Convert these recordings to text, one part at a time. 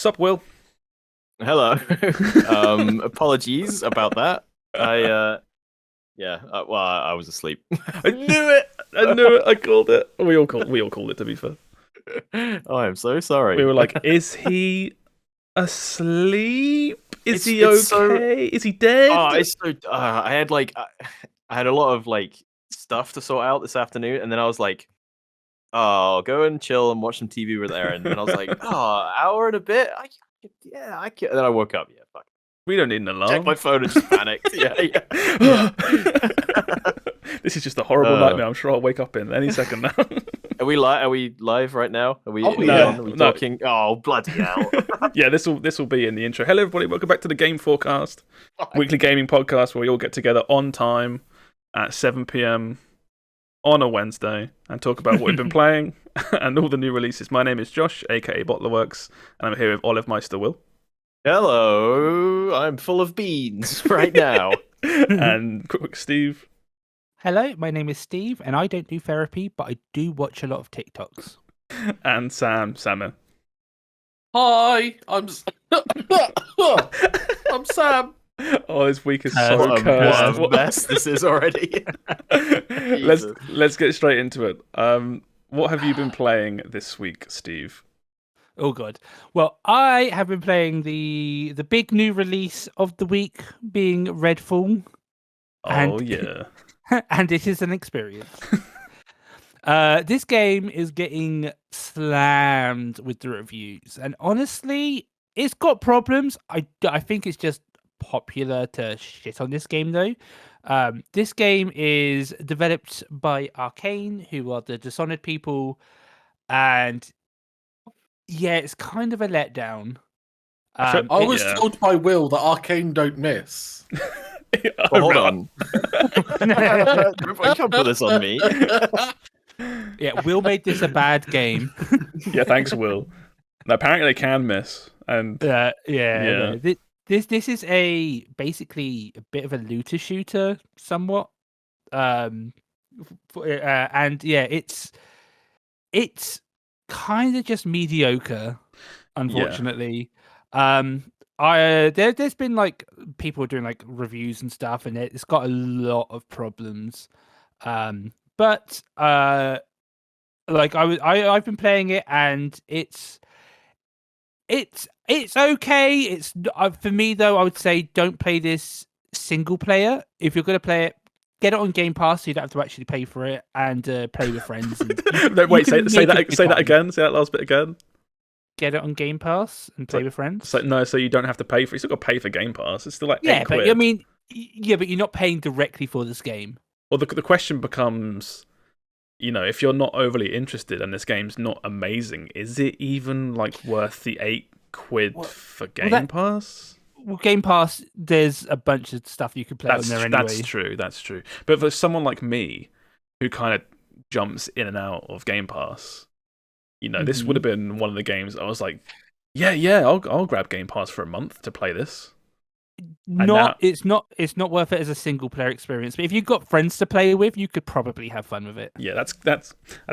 Sup, Will? Hello. Apologies about that. I was asleep. I knew it. I knew it. I called it. We all called it. To be fair, Oh, I'm so we sorry. were like, "Is he asleep? Is he It's so okay? Is he dead?" it's so I had a lot of stuff to sort out this afternoon, and then I was like, oh, I'll go and chill and watch some TV with Aaron. And I was like, oh, hour and a bit. I can. And then I woke up. Yeah, fuck. We don't need an Checked alarm. my phone and just panicked. Yeah. This is just a horrible nightmare. I'm sure I'll wake up in any second now. Are we live? Are we live right now? Are we? Oh, Are we yeah. on? Are we No. talking? Oh, bloody hell! Yeah, this will be in the intro. Hello, everybody. Welcome back to the Game FourCast, weekly gaming podcast where we all get together on time at 7 p.m. on a Wednesday and talk about what we've been playing and all the new releases. My name is Josh, aka BottlerWorks, and I'm here with Olive Meister Will. Hello, I'm full of beans right now. And Quikwix Steve. Hello, my name is Steve, and I don't do therapy, but I do watch a lot of TikToks. And Sammeh. Hi, I'm I'm Sam. Oh, this week is What so What cursed. a mess this is already. let's get straight into it. What have you been playing this week, Steve? Oh god. Well, I have been playing the big new release of the week, being Redfall, Oh And- yeah. and it is an experience. This game is getting slammed with the reviews, and honestly, it's got problems. I think it's just popular to shit on this game, though. This game is developed by Arcane, who are the Dishonored people, and yeah, it's kind of a letdown. I I was Yeah. told by Will that Arcane don't miss. Well, hold on. You can't put this on me. Yeah, Will made this a bad game. Yeah, thanks, Will. Now, apparently, they can miss, and Yeah. Yeah. no, This is basically a bit of a looter shooter, somewhat. And yeah, it's kind of just mediocre, unfortunately. There's been like people doing like reviews and stuff, and it's got a lot of problems. But I've been playing it, and it's okay. It's for me though. I would say don't play this single player. If you're gonna play it, get it on Game Pass, so you don't have to actually pay for it, and play with friends. And no, wait, you can say make a that. good Say that time. again. Say that last bit again. Get it on Game Pass and play with friends. So you don't have to pay for. You still got to pay for Game Pass. It's still like Yeah, £8. but I mean, but you're not paying directly for this game. Well, the question becomes, if you're not overly interested and this game's not amazing, is it even like worth the £8 for Game Pass? Well, Game Pass, there's a bunch of stuff you could play on there anyway. That's true. But for someone like me, who kind of jumps in and out of Game Pass, this would have been one of the games I was like, yeah, I'll grab Game Pass for a month to play this. It's not worth it as a single player experience. But if you've got friends to play with, you could probably have fun with it. Yeah, that's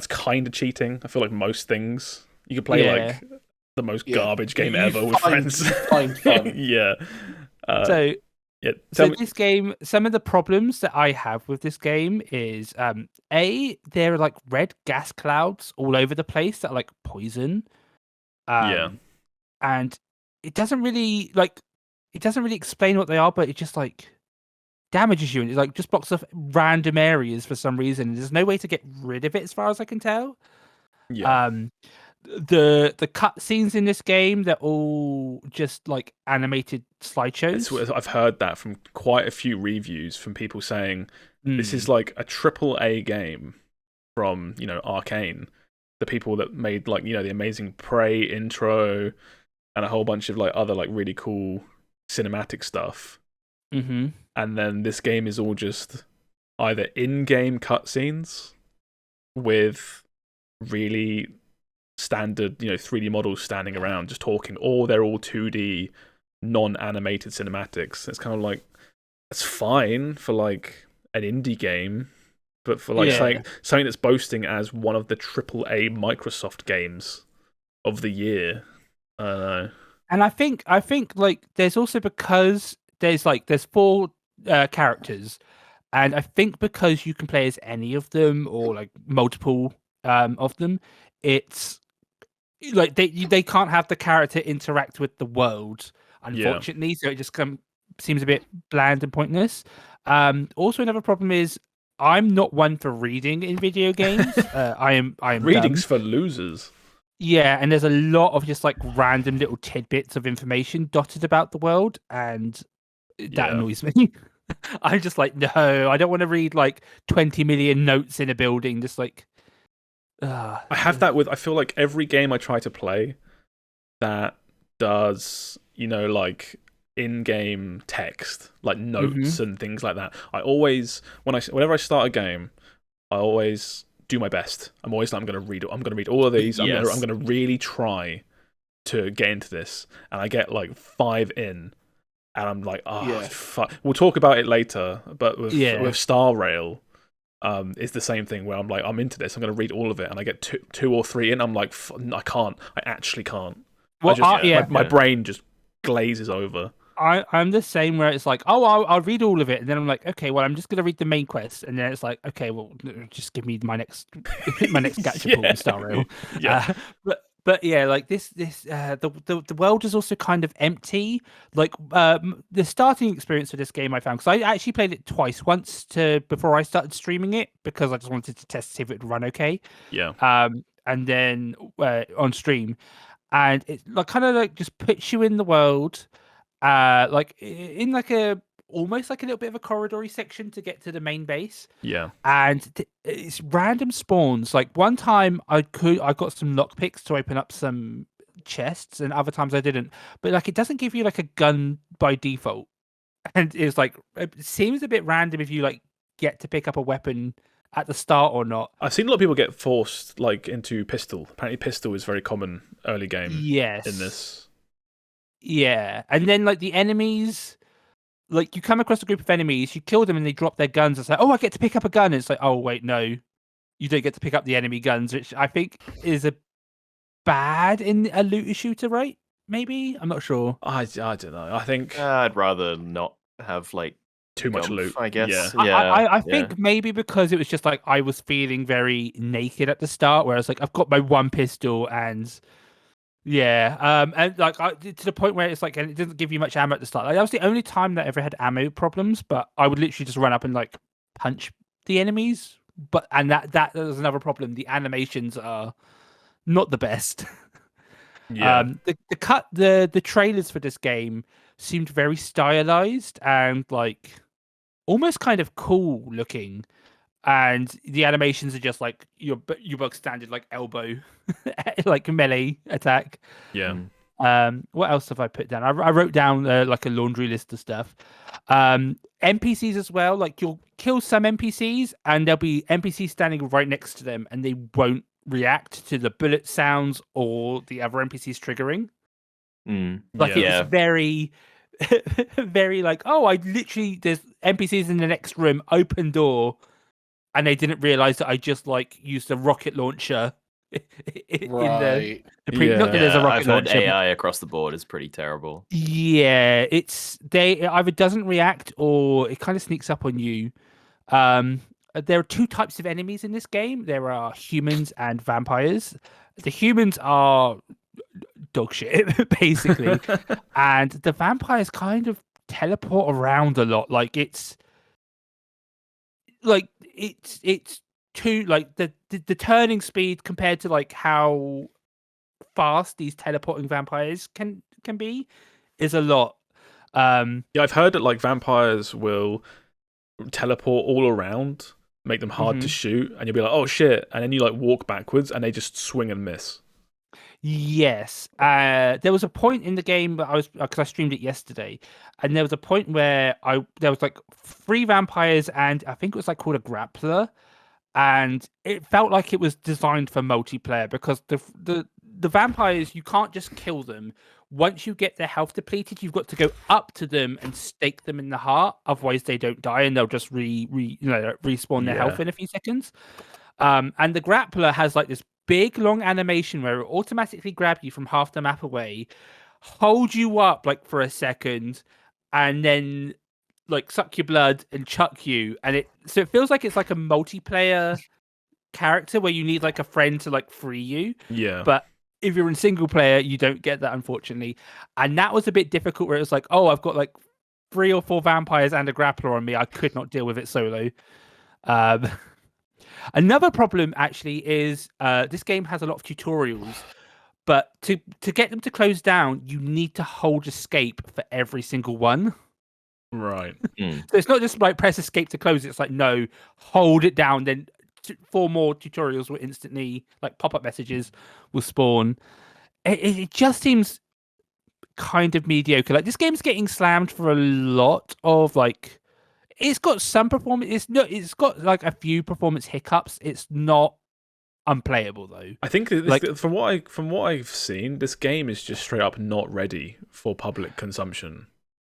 kind of cheating. I feel like most things you could play like the most garbage game ever with friends. Find fun. Yeah. So Tell me. this game, some of the problems that I have with this game is there are like red gas clouds all over the place that are like poison. And it doesn't really explain what they are, but it just like damages you, and it like just blocks off random areas for some reason. There's no way to get rid of it, as far as I can tell. Yeah. The cut scenes in this game, they're all just like animated slideshows. I've heard that from quite a few reviews from people saying this is like a AAA game from Arcane, the people that made like the amazing Prey intro and a whole bunch of like other like really cool cinematic stuff. Mm-hmm. And then this game is all just either in-game cutscenes with really standard 3D models standing around just talking, or they're all 2D non-animated cinematics. It's kind of like, it's fine for like an indie game, but for like something that's boasting as one of the AAA Microsoft games of the year, I don't know. And I think like there's also because there's four characters, and I think because you can play as any of them or like multiple of them, it's like they can't have the character interact with the world, unfortunately. So it just seems a bit bland and pointless. Also, another problem is I'm not one for reading in video games. I am Reading's dumb. for losers. Yeah, and there's a lot of just like random little tidbits of information dotted about the world, and that annoys me. I'm just like, no, I don't want to read like 20 million notes in a building. Just like, I have that with. I feel like every game I try to play that does, like in-game text, like notes and things like that. I always, whenever I start a game, I always do my best. I'm always like, I'm going to read all of these. Yes. I'm going to really try to get into this, and I get like 5 in, and I'm like, fuck. We'll talk about it later, but with Star Rail. It's the same thing where I'm like, I'm into this. I'm going to read all of it, and I get two or three in. I'm like, I can't. I actually can't. Well, my brain just glazes over. I'm the same where it's like, oh, I'll read all of it, and then I'm like, okay, well, I'm just going to read the main quest, and then it's like, okay, well, just give me my next gacha pool in Star Rail. Yeah. But yeah, like the world is also kind of empty. Like the starting experience for this game I found, because I actually played it twice. Once before I started streaming it because I just wanted to test to see if it would run okay. Yeah. And then on stream, and it like kind of like just puts you in the world, like in like almost like a little bit of a corridory section to get to the main base. Yeah. And it's random spawns. Like one time I got some lockpicks to open up some chests, and other times I didn't. But like it doesn't give you like a gun by default. And it's like it seems a bit random if you like get to pick up a weapon at the start or not. I've seen a lot of people get forced like into pistol. Apparently pistol is very common early game in this. Yeah. And then like the enemies, like you come across a group of enemies, you kill them and they drop their guns. It's like, oh, I get to pick up a gun. And it's like, oh wait, no, you don't get to pick up the enemy guns, which I think is a bad in a looter shooter, right? Maybe, I'm not sure. I don't know. I think I'd rather not have like too much loot, I guess. Yeah. I think maybe because it was just like I was feeling very naked at the start, where I was like, I've got my one pistol and. Yeah, and like to the point where it's like, and it doesn't give you much ammo at the start. Like that was the only time that I ever had ammo problems. But I would literally just run up and like punch the enemies. And that was another problem. The animations are not the best. Yeah. The trailers for this game seemed very stylized and like almost kind of cool looking. And the animations are just like your bug standard like elbow, like melee attack. Yeah. What else have I put down? I wrote down like a laundry list of stuff. NPCs as well. Like you'll kill some NPCs, and there'll be NPCs standing right next to them, and they won't react to the bullet sounds or the other NPCs triggering. It's very, very like, oh, there's NPCs in the next room, open door. And they didn't realize that I just like used a rocket launcher in the not that there's a rocket I've heard launcher. AI across the board is pretty terrible. Yeah, it either doesn't react or it kind of sneaks up on you. There are two types of enemies in this game. There are humans and vampires. The humans are dog shit, basically. And the vampires kind of teleport around a lot. Like it's too like the turning speed compared to like how fast these teleporting vampires can be is a lot. Yeah, I've heard that like vampires will teleport all around, make them hard to shoot, and you'll be like, oh shit, and then you like walk backwards and they just swing and miss. Yes. There was a point in the game that because I streamed it yesterday, and there was a point where there was like 3 vampires, and I think it was like called a grappler, and it felt like it was designed for multiplayer because the vampires, you can't just kill them. Once you get their health depleted, you've got to go up to them and stake them in the heart. Otherwise, they don't die, and they'll just respawn their health in a few seconds. And the grappler has like this big long animation where it automatically grabs you from half the map away, hold you up like for a second, and then like suck your blood and chuck you, and it feels like it's like a multiplayer character where you need like a friend to like free you. Yeah. But if you're in single player, you don't get that, unfortunately. And that was a bit difficult where it was like, oh, I've got like 3 or 4 vampires and a grappler on me. I could not deal with it solo. Another problem actually is this game has a lot of tutorials, but to get them to close down, you need to hold escape for every single one. Right. So it's not just like press escape to close it. It's like, no, hold it down. Then 4 more tutorials will instantly, like pop-up messages will spawn. It just seems kind of mediocre. Like this game's getting slammed for a lot of like, it's got some performance. It's got like a few performance hiccups. It's not unplayable though. I think this, Like- from what I've seen, this game is just straight up not ready for public consumption.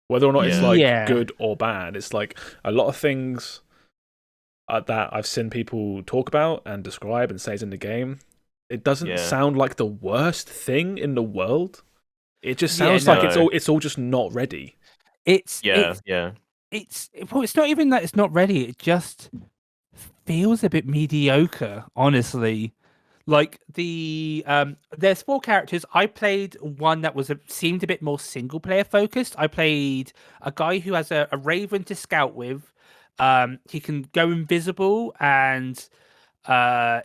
Whether or not it's like Yeah. good or bad, it's like a lot of things that I've seen people talk about and describe and say is in the game. It doesn't sound like the worst thing in the world. It just sounds like it's all just not ready. It's Yeah. it's not even that it's not ready. It just feels a bit mediocre, honestly. Like there's 4 characters. I played one that seemed a bit more single player focused. I played a guy who has a raven to scout with. He can go invisible and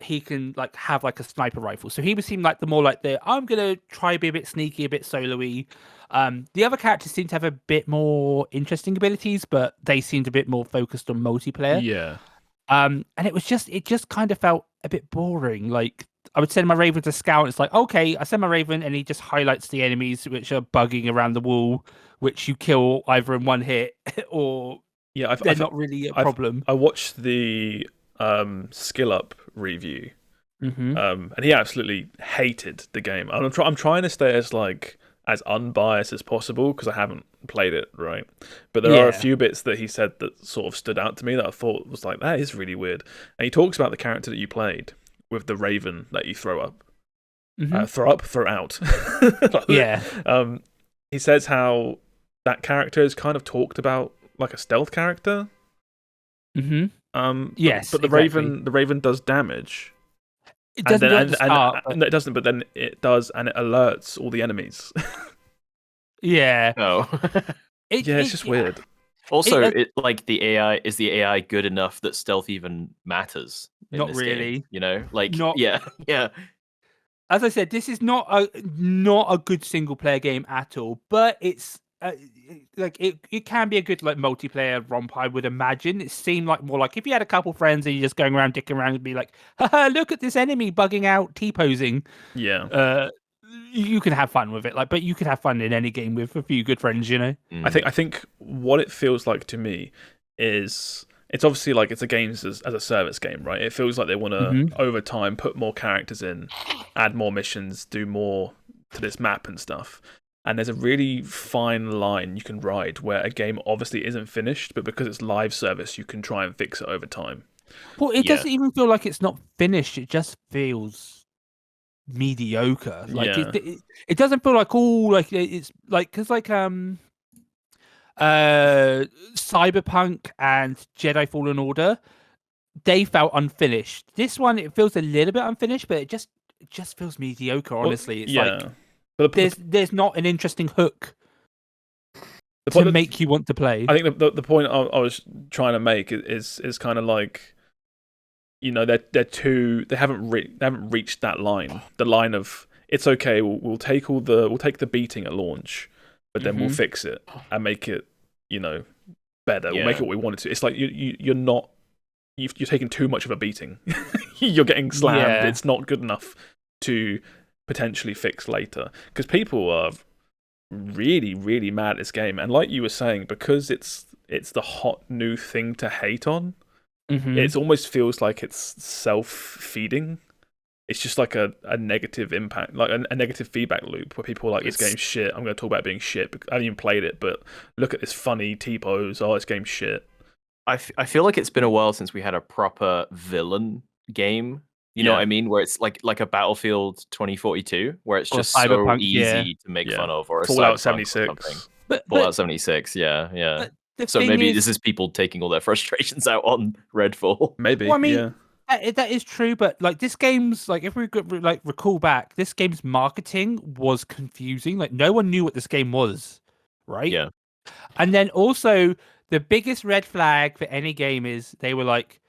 he can like have like a sniper rifle. So he would seem like I'm gonna try be a bit sneaky, a bit solo-y. The other characters seem to have a bit more interesting abilities, but they seemed a bit more focused on multiplayer. Yeah. And it just kind of felt a bit boring. Like I would send my raven to scout. And it's like, okay, I send my raven, and he just highlights the enemies which are bugging around the wall, which you kill either in one hit or they're not really a problem. I watched the Skill Up review, and he absolutely hated the game. And I'm trying to stay as unbiased as possible because I haven't played it, right? But there are a few bits that he said that sort of stood out to me that I thought was like, that is really weird. And he talks about the character that you played with the raven that you throw up. Throw out. Yeah. He says how that character is kind of talked about like a stealth character. Yes, but the raven does damage. It doesn't and but... it doesn't, but then it does, and it alerts all the enemies. Oh. It's just weird. Also, it like the AI good enough that stealth even matters? Not really. Game, you know, like not. Yeah. As I said, this is not a good single player game at all, but it's it can be a good like multiplayer romp. I would imagine it seemed like more like if you had a couple friends and you're just going around dicking around and be like, haha, look at this enemy bugging out, T-posing. Yeah. You can have fun with it, but you could have fun in any game with a few good friends, you know. I think what it feels like to me is it's obviously like it's a games as a service game, right? It feels like they want to over time put more characters in, add more missions, do more to this map and stuff. And there's a really fine line you can ride where a game obviously isn't finished, but because it's live service, you can try and fix it over time. Well, it doesn't even feel like it's not finished. It just feels mediocre. Like it doesn't feel like it's like because like Cyberpunk and Jedi Fallen Order, they felt unfinished. This one, it feels a little bit unfinished, but it just feels mediocre. Honestly, it's like. There's not an interesting hook to make you want to play. I think the point I was trying to make is kind of like, you know, they haven't reached that line. The line of it's okay, we'll take the beating at launch, but then we'll fix it and make it, you know, better. We'll make it what we want it to. It's like you're taking too much of a beating. You're getting slammed. Yeah. It's not good enough to potentially fix later, because people are really, really mad at this game, and like you were saying, because it's the hot new thing to hate on, it almost feels like it's self-feeding. It's just like a negative impact, like a negative feedback loop where people are like, this game's shit, I'm going to talk about it being shit, I haven't even played it, but look at this funny T-pose, this game's shit. I feel like it's been a while since we had a proper villain game. You know Yeah. what I mean? Where it's like a Battlefield 2042, where it's Or just so Cyberpunk, easy to make Yeah. fun of, or a Fallout Cyberpunk or something. 76. But Fallout 76, yeah. but the So thing maybe is, this is people taking all their frustrations out on Redfall. Maybe. Well, I mean, yeah. that is true, but like this game's like if we like recall back, this game's marketing was confusing. Like no one knew what this game was, right? Yeah. And then also the biggest red flag for any game is they were like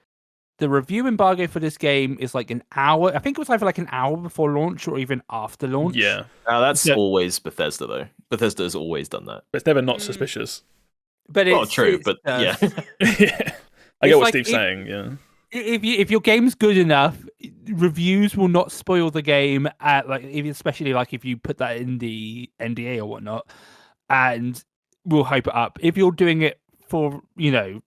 the review embargo for this game is like an hour. I think it was either like an hour before launch or even after launch. Yeah. That's So- always Bethesda though. Bethesda has always done that. But it's never not suspicious. But Well, it's true, it's, but yeah. Yeah. I It's get what like Steve's saying. Yeah. if your game's good enough, reviews will not spoil the game. Especially like if you put that in the NDA or whatnot, and will hype it up. If you're doing it for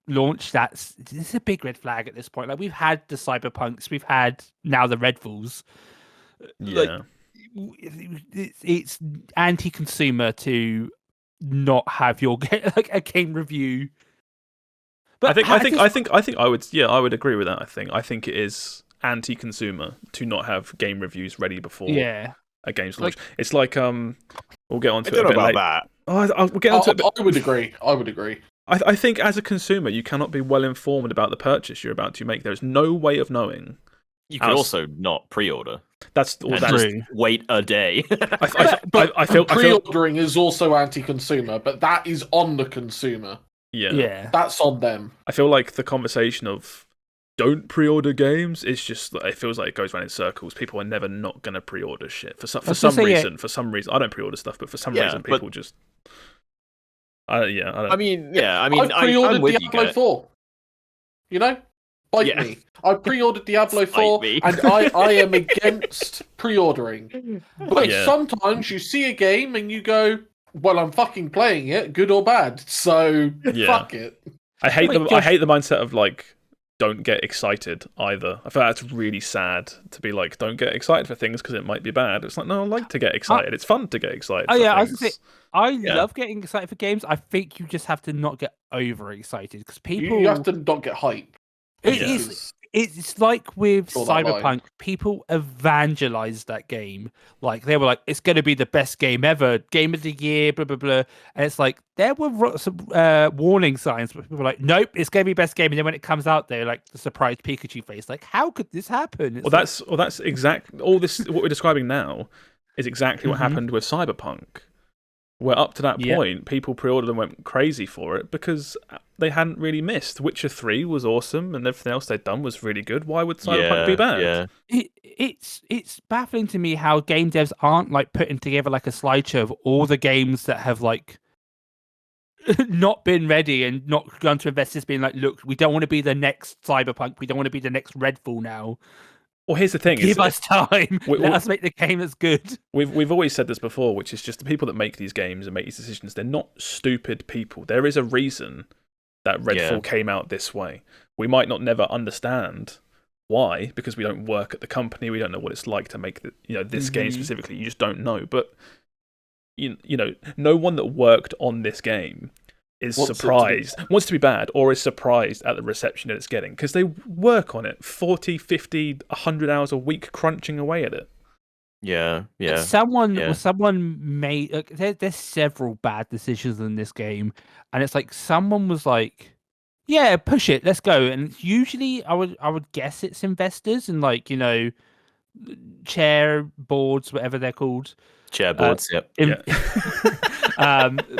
launch, this is a big red flag at this point. Like we've had the Cyberpunks, we've had now the Redfalls. Yeah. It's anti-consumer to not have your a game review. But I think I would agree with that. I think it is anti-consumer to not have game reviews ready before a game's launch. It's like we'll get onto I it don't a know bit about later. that. We'll get onto it. I would agree. I would agree. I think as a consumer, you cannot be well informed about the purchase you're about to make. There's no way of knowing. You could also not pre-order. That's And that's. just wait a day. I feel Pre-ordering is also anti-consumer, but that is on the consumer. yeah. That's on them. I feel like the conversation of don't pre-order games is just it feels like it goes around in circles. People are never not going to pre-order shit for some reason. For some reason, I don't pre-order stuff, but for some reason, people just. I don't. I mean, I pre-ordered I'm with you Diablo guys. 4. You know? Bite Yeah. me. I pre-ordered Diablo 4, me. and I am against pre-ordering. But Yeah. sometimes you see a game and you go, well, I'm fucking playing it, good or bad, so Yeah. fuck it. I hate Wait, the Josh- mindset of like don't get excited either. I feel like that's really sad to be like don't get excited for things because it might be bad. It's like no, I like to get excited. It's fun to get excited. Oh for yeah, I was things. gonna say I love getting excited for games. I think you just have to not get overexcited because people. You have to not get hype. It's like with Draw that line. Cyberpunk, people evangelized that game. Like they were like, "It's going to be the best game ever, game of the year." Blah blah blah. And it's like there were some warning signs, but people were like, "Nope, it's going to be best game." And then when it comes out, they're like the surprised Pikachu face. Like, how could this happen? It's That's exact. All this what we're describing now is exactly what happened with Cyberpunk. Where up to that point, people pre-ordered and went crazy for it because they hadn't really missed. Witcher 3 was awesome, and everything else they'd done was really good. Why would Cyberpunk be bad? Yeah. It's baffling to me how game devs aren't like putting together like a slideshow of all the games that have like not been ready and not gone to investors being like, look, we don't want to be the next Cyberpunk, we don't want to be the next Redfall now. Well, here's the thing: Give us time. Let us make the game that's good. We've always said this before, which is just the people that make these games and make these decisions. They're not stupid people. There is a reason that Redfall came out this way. We might not never understand why, because we don't work at the company. We don't know what it's like to make this game specifically. You just don't know. But you know, no one that worked on this game is wants to be bad, or is surprised at the reception that it's getting, because they work on it 40, 50, 100 hours a week crunching away at it. Yeah. Someone made there's several bad decisions in this game, and it's like someone was like, yeah, push it, let's go. And usually I would guess it's investors and like, chair boards, whatever they're called. Chair boards,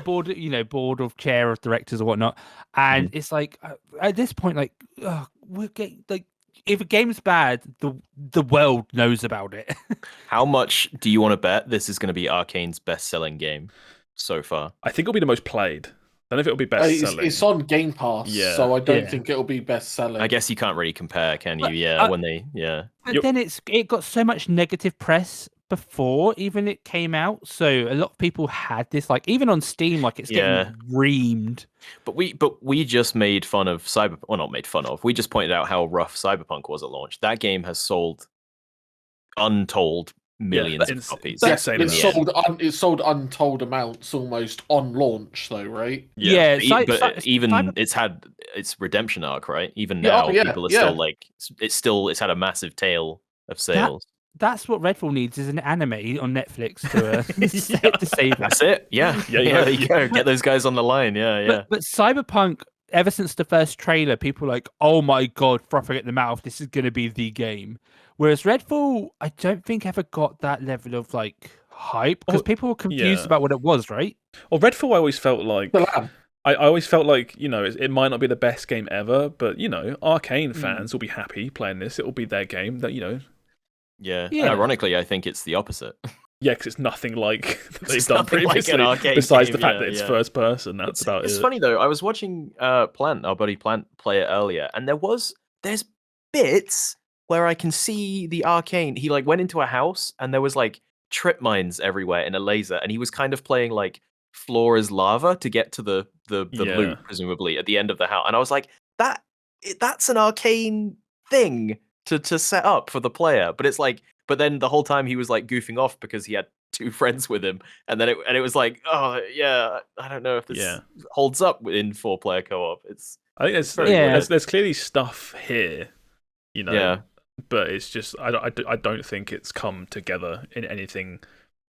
Board of chair of directors or whatnot. And it's like at this point, like we're getting like, if a game's bad, the world knows about it. How much do you want to bet this is going to be Arcane's best-selling game so far? I think it'll be the most played. I don't know if it'll be best selling. It's on Game Pass, so I don't think it'll be best selling. I guess you can't really compare, can you? But then it got so much negative press before even it came out, so a lot of people had this, like, even on Steam, like, it's getting reamed. But we just made fun of Cyberpunk. Well, not made fun of. We just pointed out how rough Cyberpunk was at launch. That game has sold untold millions of copies. It sold untold amounts almost on launch, though, right? It's had its redemption arc, right? Even now, people are still like, it's had a massive tail of sales. That's what Redfall needs, is an anime on Netflix to save us. That's it. Yeah. Yeah, There you go. Get those guys on the line. Yeah. But Cyberpunk, ever since the first trailer, people are like, oh my god, frothing at the mouth, this is going to be the game. Whereas Redfall, I don't think ever got that level of like hype because people were confused about what it was, right? Well, Redfall, I always felt like The Lamb. I always felt like, it might not be the best game ever, but Arcane fans will be happy playing this. It will be their game. That Yeah. Yeah. Ironically, I think it's the opposite. Yeah, because it's nothing like they've It's done nothing like previously. an arcade besides game, the fact yeah, that it's yeah. first person, that's about It's it. funny though. I was watching Plant, our buddy Plant, play it earlier, and there's bits where I can see the arcane. He like went into a house and there was like trip mines everywhere in a laser, and he was kind of playing like floor is lava to get to the Yeah. loot, presumably at the end of the house. And I was like, that's an arcane thing to set up for the player. But it's like, but then the whole time he was like goofing off because he had 2 friends with him, and then it was like, oh yeah, I don't know if this holds up in 4-player co-op. I think there's clearly stuff here, Yeah. but it's just I don't think it's come together in anything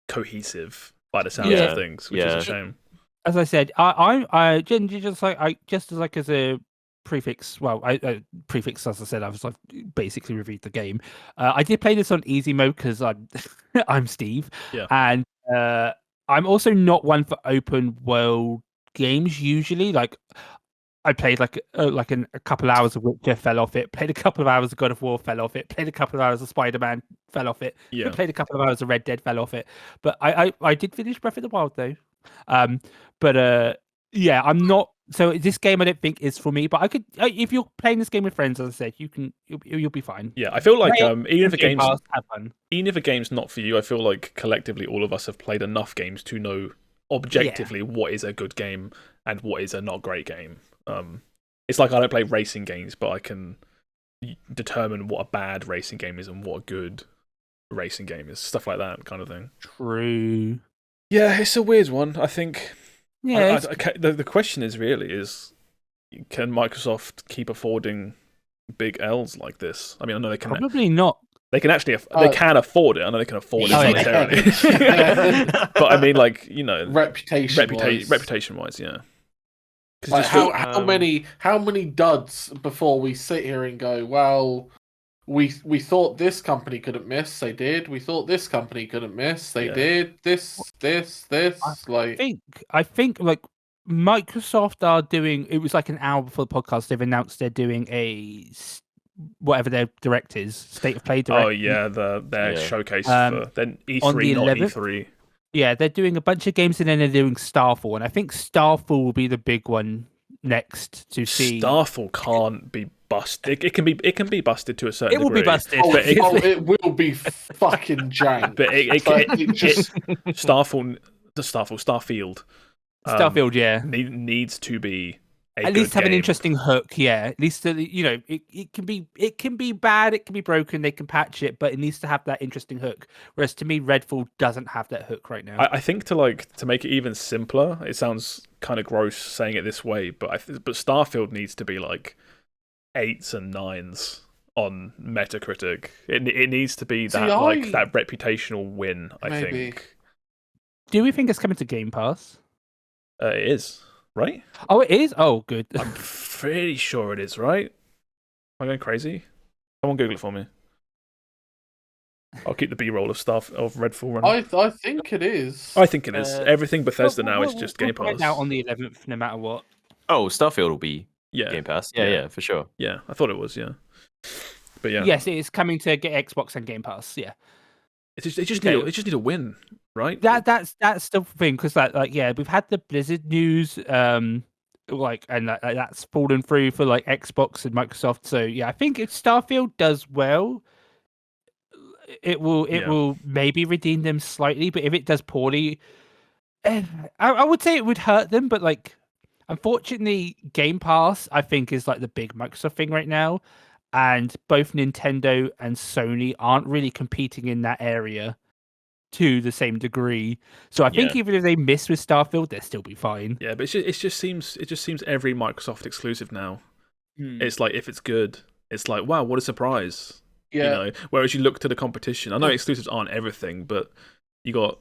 cohesive by the sounds of things, which is a shame. As I said, I just as a prefix. Well, prefix, as I said, I've like basically reviewed the game. I did play this on easy mode because I'm I'm Steve, and I'm also not one for open world games usually. Like I played like a couple hours of Witcher, fell off it. Played a couple of hours of God of War, fell off it. Played a couple of hours of Spider-Man, fell off it. Yeah. Played a couple of hours of Red Dead, fell off it. But I did finish Breath of the Wild though. Yeah, I'm not. So this game I don't think is for me. But I could, if you're playing this game with friends, as I said, you'll be fine. Yeah, I feel like even if a game's not for you, I feel like collectively all of us have played enough games to know objectively what is a good game and what is a not great game. It's like I don't play racing games, but I can determine what a bad racing game is and what a good racing game is. Stuff like that kind of thing. True. Yeah, it's a weird one. I think. Yeah. The question is can Microsoft keep affording big L's like this? I mean, I know they can. Probably not. They can actually. They can afford it. I know they can afford it monetarily. But I mean, like reputation-wise, yeah. Like how many duds before we sit here and go, well, we thought this company couldn't miss, they did. We thought this company couldn't miss, they did. This. I think like Microsoft are doing. It was like an hour before the podcast. They've announced they're doing whatever their direct is, State of Play direct. Oh yeah, their showcase for then E3, on the not 11th. E3. Yeah, they're doing a bunch of games and then they're doing Starfall, and I think Starfall will be the big one next to see. Starfall can't be busted. It can be busted to a certain degree. It will be busted. It will be fucking jank. But Starfield. Starfield, yeah, needs to be at least have game. an interesting hook. Yeah, at least it can be bad, it can be broken, they can patch it, but it needs to have that interesting hook. Whereas to me, Redfall doesn't have that hook right now. I think to make it even simpler, it sounds kind of gross saying it this way, but Starfield needs to be like 8s and 9s on Metacritic. It needs to be that that reputational win. I think. Do we think it's coming to Game Pass? It is. Right? Oh, it is? Oh, good. I'm pretty sure it is, right? Am I going crazy? Someone Google it for me. I'll keep the B-roll of Redfall running. I think it is. I think it is. Everything Bethesda now is just Game Pass. Now on the 11th, no matter what. Oh, Starfield will be Game Pass. Yeah, for sure. Yeah, I thought it was, yeah. But yeah. Yes, it is coming to get Xbox and Game Pass, yeah. It just need a win, right? That's the thing, because we've had the Blizzard news, and that's fallen through for like Xbox and Microsoft. So yeah, I think if Starfield does well, it will maybe redeem them slightly. But if it does poorly, I would say it would hurt them. But like, unfortunately, Game Pass I think is like the big Microsoft thing right now. And both Nintendo and Sony aren't really competing in that area to the same degree. So I think even if they miss with Starfield, they'll still be fine. Yeah, but it just seems every Microsoft exclusive now. It's like if it's good, it's like wow, what a surprise. You know, whereas you look to the competition. I know exclusives aren't everything, but you got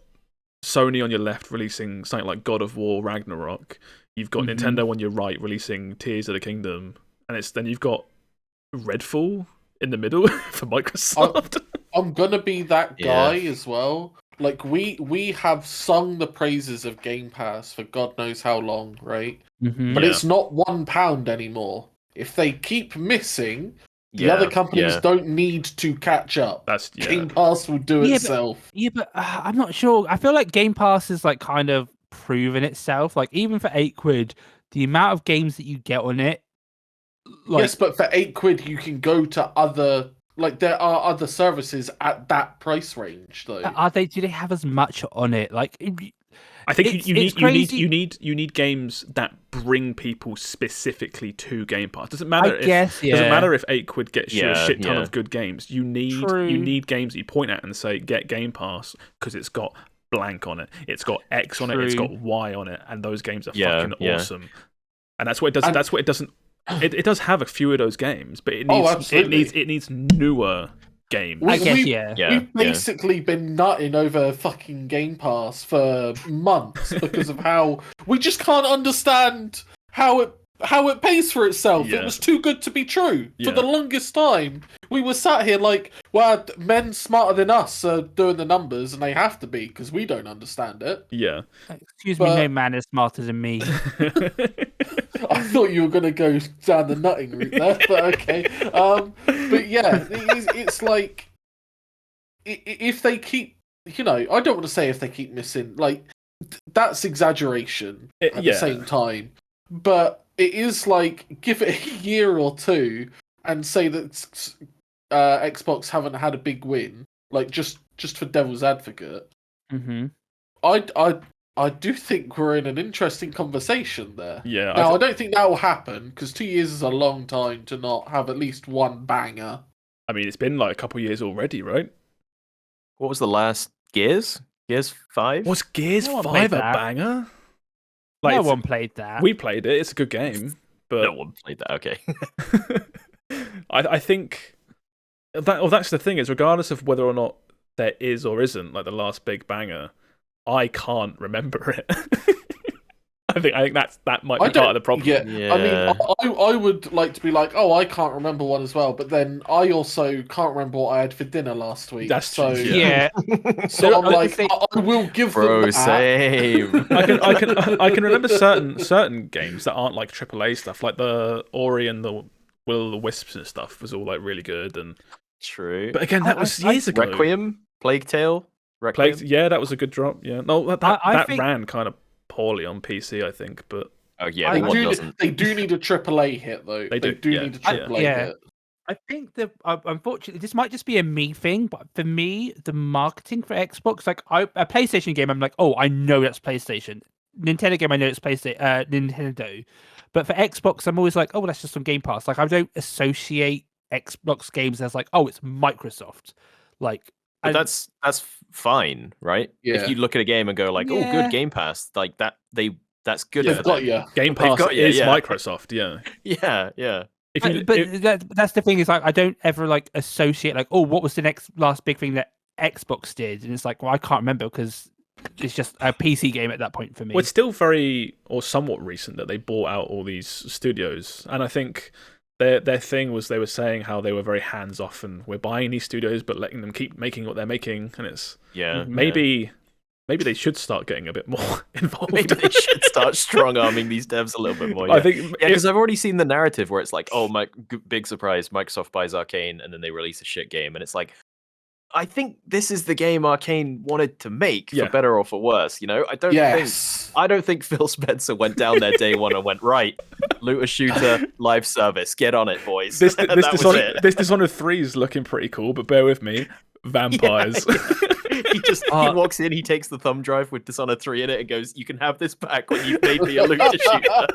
Sony on your left releasing something like God of War Ragnarok. You've got Nintendo on your right releasing Tears of the Kingdom, and then you've got Redfall in the middle for Microsoft. I'm gonna be that guy as well. Like we have sung the praises of Game Pass for God knows how long, right? But it's not £1 anymore. If they keep missing, the other companies don't need to catch up. Game Pass will do itself. But I'm not sure. I feel like Game Pass is like kind of proven itself. Like even for £8, the amount of games that you get on it. Like, yes, but for £8 you can go to other. Like there are other services at that price range, though. Are they? Do they have as much on it? Like, I think you need games that bring people specifically to Game Pass. Doesn't matter. Doesn't matter if £8 gets you a shit ton of good games. You need games that you point at and say get Game Pass because it's got blank on it. It's got X on it. It's got Y on it, and those games are fucking awesome. And that's what it does. That's what it doesn't. It does have a few of those games, but it needs newer games. We've basically been nutting over fucking Game Pass for months because of how we just can't understand how it pays for itself. It was too good to be true. For the longest time, we were sat here like, well, men smarter than us are doing the numbers, and they have to be because we don't understand it. Yeah. Excuse me, no man is smarter than me. I thought you were going to go down the nutting route there, but okay. But yeah, it's like if they keep, I don't want to say if they keep missing, like that's exaggeration at the same time. But it is like give it a year or two and say that Xbox haven't had a big win, like just for devil's advocate. I do think we're in an interesting conversation there. Yeah. Now, I don't think that will happen, because 2 years is a long time to not have at least one banger. I mean, it's been like a couple of years already, right? What was the last Gears? Gears 5? Was Gears 5 a banger? Like, no one played that. We played it. It's a good game. But no one played that, okay. I think that's the thing, is regardless of whether or not there is or isn't like the last big banger, I can't remember it. I think that might be part of the problem. Yeah. I mean, I would like to be like, oh, I can't remember one as well, but then I also can't remember what I had for dinner last week. That's true. So I'm like, I will give them that. Same. I can remember certain games that aren't like AAA stuff, like the Ori and the Will of the Wisps and stuff was all like really good and true. But again, that was years ago. Requiem, Plague Tale. Yeah, that was a good drop. Yeah, no, that ran kind of poorly on PC, I think. But they do need a AAA hit though. They do need a AAA hit. I think that unfortunately this might just be a me thing, but for me, the marketing for Xbox, like a PlayStation game, I'm like, oh, I know that's PlayStation. Nintendo game, I know it's PlayStation, Nintendo. But for Xbox, I'm always like, oh, that's just some Game Pass. Like I don't associate Xbox games as like, oh, it's Microsoft. Like. But that's fine, right? Yeah. If you look at a game and go like, "Oh, good Game Pass," like that's good. They've got you. Game Pass is Microsoft, yeah. That's the thing is like I don't ever like associate like, oh, what was the last big thing that Xbox did? And it's like, well, I can't remember because it's just a PC game at that point for me. Well, it's still very or somewhat recent that they bought out all these studios, and I think. Their thing was they were saying how they were very hands off and we're buying these studios but letting them keep making what they're making, and it's maybe they should start getting a bit more involved. Maybe they should start strong arming these devs a little bit more. I think because I've already seen the narrative where it's like, oh, my big surprise, Microsoft buys Arcane and then they release a shit game, and it's like, I think this is the game Arcane wanted to make, for better or for worse. I don't think Phil Spencer went down there day one and went, right, looter shooter live service, get on it, boys. This Dishonored 3 is looking pretty cool, but bear with me, vampires. He walks in, he takes the thumb drive with Dishonored 3 in it and goes, you can have this back when you've made me a looter shooter.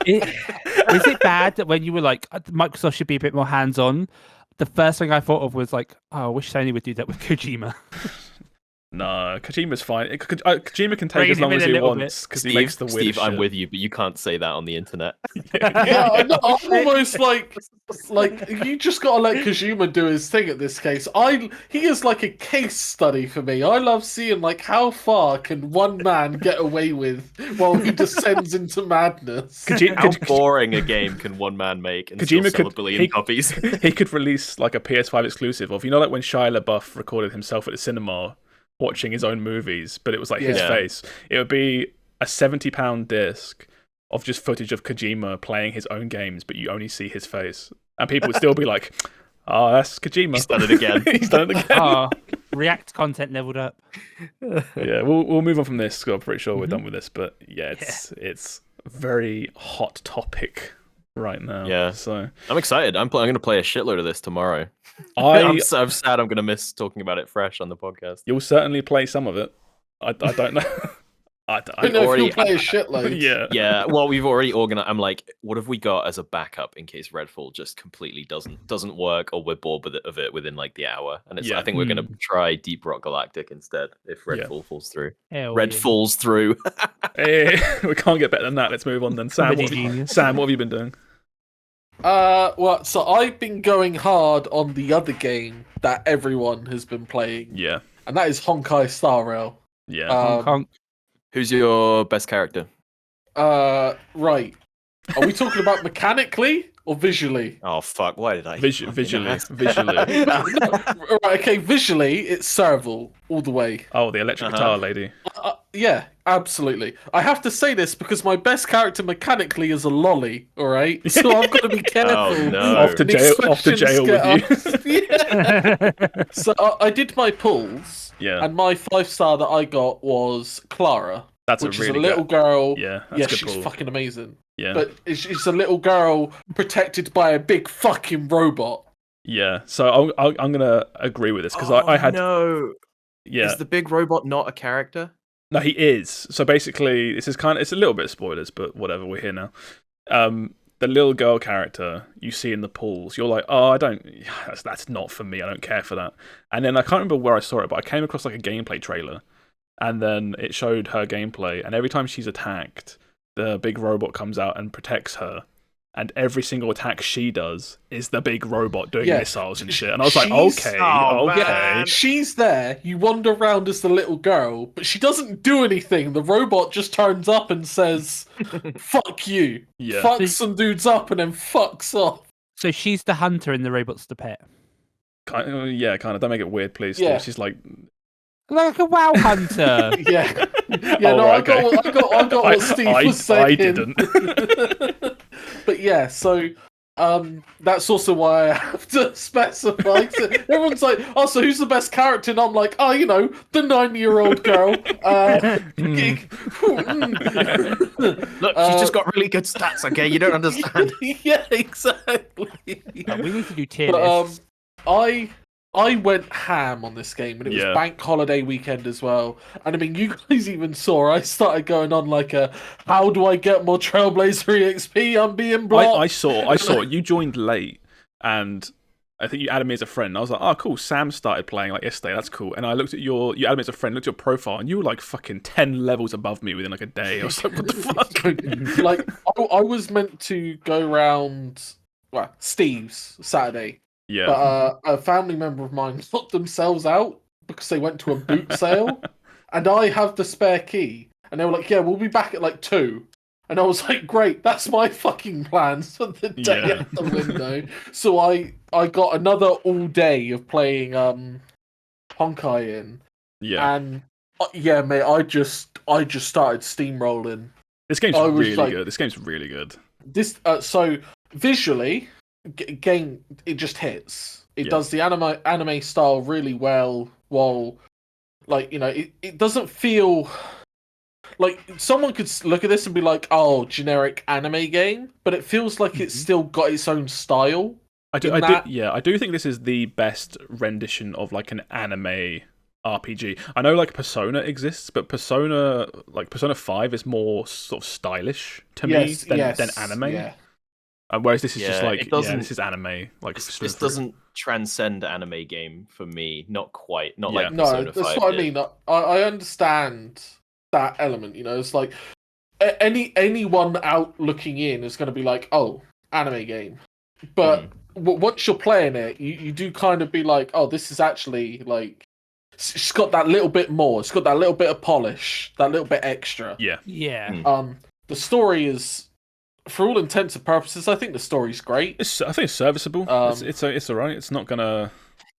Is it bad that when you were like, Microsoft should be a bit more hands-on? The first thing I thought of was like, oh, I wish Sony would do that with Kojima. No, Kojima's fine. Kojima can take Rein as long him as in a he little wants because he makes the weirdest Steve, I'm shit. with you, but you can't say that on the internet. Yeah, I'm almost like you just gotta let Kojima do his thing at this case. He is like a case study for me. I love seeing like how far can one man get away with while he descends into madness. How boring a game can one man make and still sell a billion copies? He could release like a PS5 exclusive of, like when Shia LaBeouf recorded himself at the cinema watching his own movies, but it was like his face. It would be a £70 disc of just footage of Kojima playing his own games, but you only see his face. And people would still be like, oh, that's Kojima. He's done it again. He's done it again. Oh, React content leveled up. Yeah, we'll move on from this, because I'm pretty sure we're done with this. But yeah, it's a very hot topic right now. Yeah. So I'm excited. I'm going to play a shitload of this tomorrow. I'm sad I'm going to miss talking about it fresh on the podcast. You'll certainly play some of it. I don't know. I know if you'll play a shitload. Yeah. Well, we've already organized. I'm like, what have we got as a backup in case Redfall just completely doesn't work, or we're bored of it within like the hour? And I think we're going to try Deep Rock Galactic instead if Redfall falls through. Falls through. Hey, we can't get better than that. Let's move on then. Sam, what have you been doing? Well, so I've been going hard on the other game that everyone has been playing. Yeah. And that is Honkai Star Rail. Yeah. Who's your best character? Right. Are we talking about mechanically or visually? Oh fuck! Why did I? Visually. Right. Okay. Visually, it's Serval all the way. Oh, the electric guitar lady. Yeah, absolutely. I have to say this because my best character mechanically is a lolly. All right, so I've got to be careful. Oh no! Off to jail with you. Yeah. So I did my pulls. Yeah. And my 5-star that I got was Clara. That's which a really is a little girl. Yeah. She's fucking amazing. Yeah. But she's a little girl protected by a big fucking robot. Yeah. So I'm gonna agree with this because I had no. Yeah. Is the big robot not a character? No, he is. So basically, it's a little bit of spoilers, but whatever. We're here now. The little girl character you see in the pools, you're like, oh, that's not for me. I don't care for that. And then I can't remember where I saw it, but I came across like a gameplay trailer, and then it showed her gameplay. And every time she's attacked, the big robot comes out and protects her. And every single attack she does is the big robot doing missiles and shit. And I was like, okay. Yeah, she's there. You wander around as the little girl, but she doesn't do anything. The robot just turns up and says, fuck you. Yeah. Fucks some dudes up and then fucks off. So she's the hunter and the robot's the pet. Kind of. Don't make it weird, please. Yeah. She's like a WoW hunter. Yeah. I got what Steve was saying. I didn't. But yeah, so that's also why I have to specify. So everyone's like, oh, so who's the best character? And I'm like, oh, the 9-year-old girl. Look, she's just got really good stats, okay? You don't understand. Yeah, exactly. We need to do tier lists. I went ham on this game, and it was bank holiday weekend as well. And I mean, you guys even saw I started going on like how do I get more Trailblazer EXP? I'm being blocked. I saw you joined late, and I think you added me as a friend. And I was like, oh, cool. Sam started playing like yesterday. That's cool. And I looked at you added me as a friend, looked at your profile, and you were like fucking 10 levels above me within like a day. I was like, what the fuck? Like, I was meant to go round Steve's Saturday. Yeah. But a family member of mine locked themselves out because they went to a boot sale, and I have the spare key. And they were like, "Yeah, we'll be back at like 2." And I was like, "Great, that's my fucking plans for the day out the window." So I got another all day of playing Honkai in. Yeah. And mate, I just started steamrolling. This game's really good. This game's really good. So visually. Game, it just hits. It does the anime style really well, while it doesn't feel like someone could look at this and be like, oh, generic anime game, but it feels like it's still got its own style. I do think this is the best rendition of like an anime RPG. I know like Persona exists, but Persona 5 is more sort of stylish to me than anime. Yeah. Whereas this is just Yeah, like, it doesn't- this is anime. Like This doesn't transcend anime game for me. Not quite. Not Yeah. like No, Persona that's 5 what I did. mean. I understand that element. It's like anyone out looking in is going to be like, oh, anime game. But once you're playing it, you do kind of be like, oh, this is actually like, it's got that little bit more. It's got that little bit of polish, that little bit extra. Yeah. Yeah. The story is, for all intents and purposes, I think the story's great. I think it's serviceable. It's alright. It's not gonna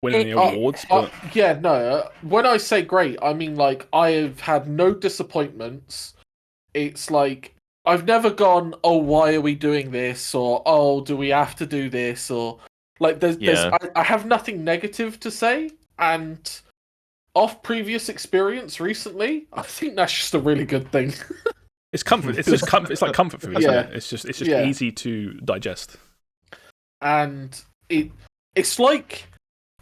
win any It- awards, but Yeah, no. When I say great, I mean like I have had no disappointments. It's like I've never gone, oh, why are we doing this? Or oh, do we have to do this? Or like I have nothing negative to say. And off previous experience recently, I think that's just a really good thing. it's comfort. It's just comfort. It's like comfort food, isn't Yeah. it? It's just Yeah. easy to digest. And it's like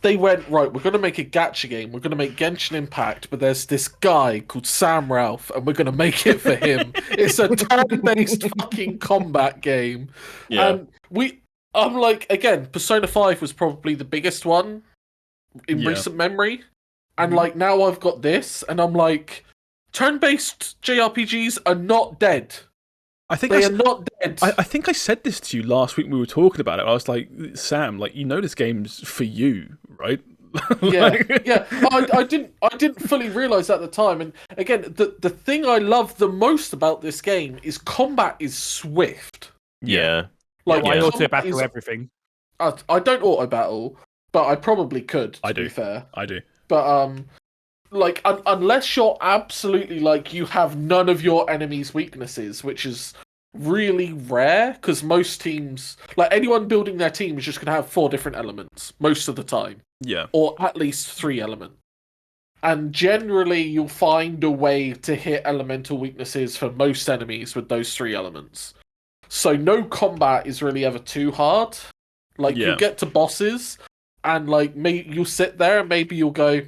they went, right, we're going to make a gacha game. We're going to make Genshin Impact, but there's this guy called Sam Ralph, and we're going to make it for him. It's a turn-based fucking combat game. Yeah. And I'm like, again, Persona 5 was probably the biggest one in Yeah. recent memory. And like now I've got this, and I'm like, turn-based JRPGs are not dead. I think They are not dead. I think I said this to you last week when we were talking about it. I was like, Sam, like, you know this game's for you, right? Yeah. I didn't fully realize at the time. And again, the thing I love the most about this game is combat is swift. Yeah. Like I combat auto battle is- everything. I don't auto battle, but I probably could. To I be do. fair, I do. but like unless you're absolutely like you have none of your enemy's weaknesses, which is really rare because most teams, like anyone building their team, is just gonna have 4 different elements most of the time. Yeah. Or at least 3 elements. And generally, you'll find a way to hit elemental weaknesses for most enemies with those 3 elements. So no combat is really ever too hard. Like, Yeah. you get to bosses, and like you'll sit there and maybe you'll go,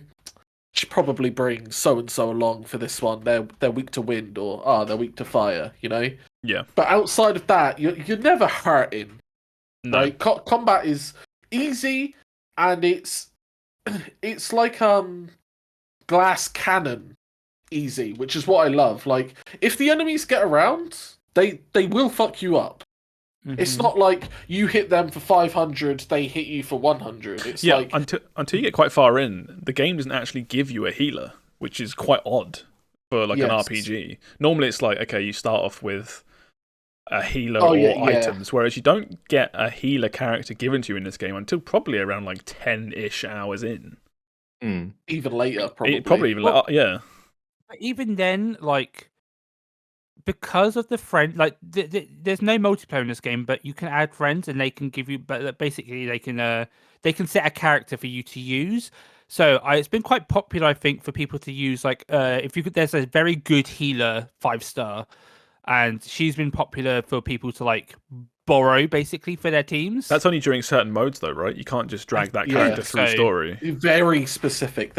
should probably bring so-and-so along for this one. They're weak to wind, or they're weak to fire, Yeah. But outside of that, you're never hurting. No. Like, combat is easy, and it's like glass cannon easy, which is what I love. Like, if the enemies get around, they will fuck you up. It's not like you hit them for 500, they hit you for 100. It's Yeah, like until you get quite far in, the game doesn't actually give you a healer, which is quite odd for like an Yes. RPG. Normally it's like, okay, you start off with a healer Oh, or yeah. items, whereas you don't get a healer character given to you in this game until probably around like 10-ish hours in. even later, probably. Probably even yeah. But even then, like, because of the friend, like, there's no multiplayer in this game, but you can add friends, and they can give you, but basically they can set a character for you to use. So it's been quite popular, I think, for people to use. Like, if you could, there's a very good healer 5-star, and she's been popular for people to like borrow basically for their teams. That's only during certain modes though, right? You can't just drag that Yeah, character through so- story. Very specific.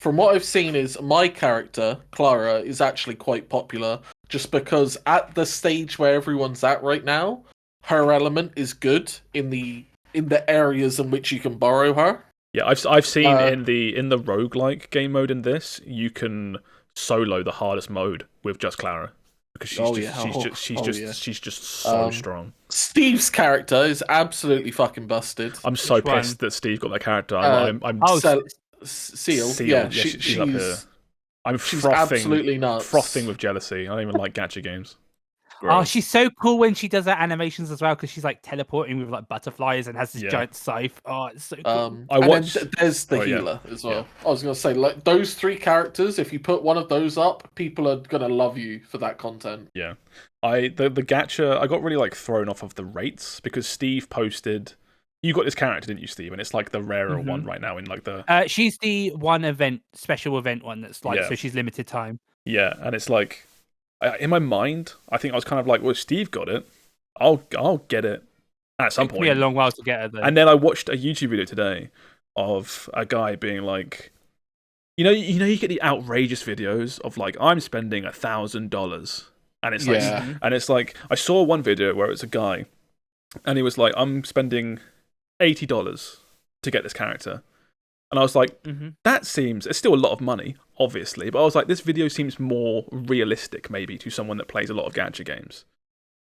From what I've seen, is my character Clara is actually quite popular, just because at the stage where everyone's at right now, her element is good in the areas in which you can borrow her. Yeah, I've seen in the roguelike game mode in this, you can solo the hardest mode with just Clara. Because she's just so strong. Steve's character is absolutely fucking busted. I'm so Which one? pissed that Steve got that character. I'm Seal. Seal. Yeah, She's up here. I'm she's frothing, absolutely nuts. frothing with jealousy. I don't even like gacha games. Oh, she's so cool when she does her animations as well, because she's like teleporting with like butterflies and has this giant scythe. Oh, it's so cool. There's the healer as well. Yeah. I was gonna say, like, those 3 characters, if you put one of those up, people are gonna love you for that content. Yeah, the gacha, I got really like thrown off of the rates because Steve posted. You got this character, didn't you, Steve? And it's like the rarer one right now in like the. She's the special event one that's like, so she's limited time. Yeah, and it's like, in my mind, I think I was kind of like, well, if Steve got it, I'll get it at some point. It took me a long while to get her though. And then I watched a YouTube video today of a guy being like, you get the outrageous videos of like, I'm spending $1,000, and it's like, and it's like, I saw one video where it's a guy and he was like, "I'm spending $80 to get this character," and I was like, "That seems it's still a lot of money, obviously," but I was like, "This video seems more realistic, maybe, to someone that plays a lot of gacha games."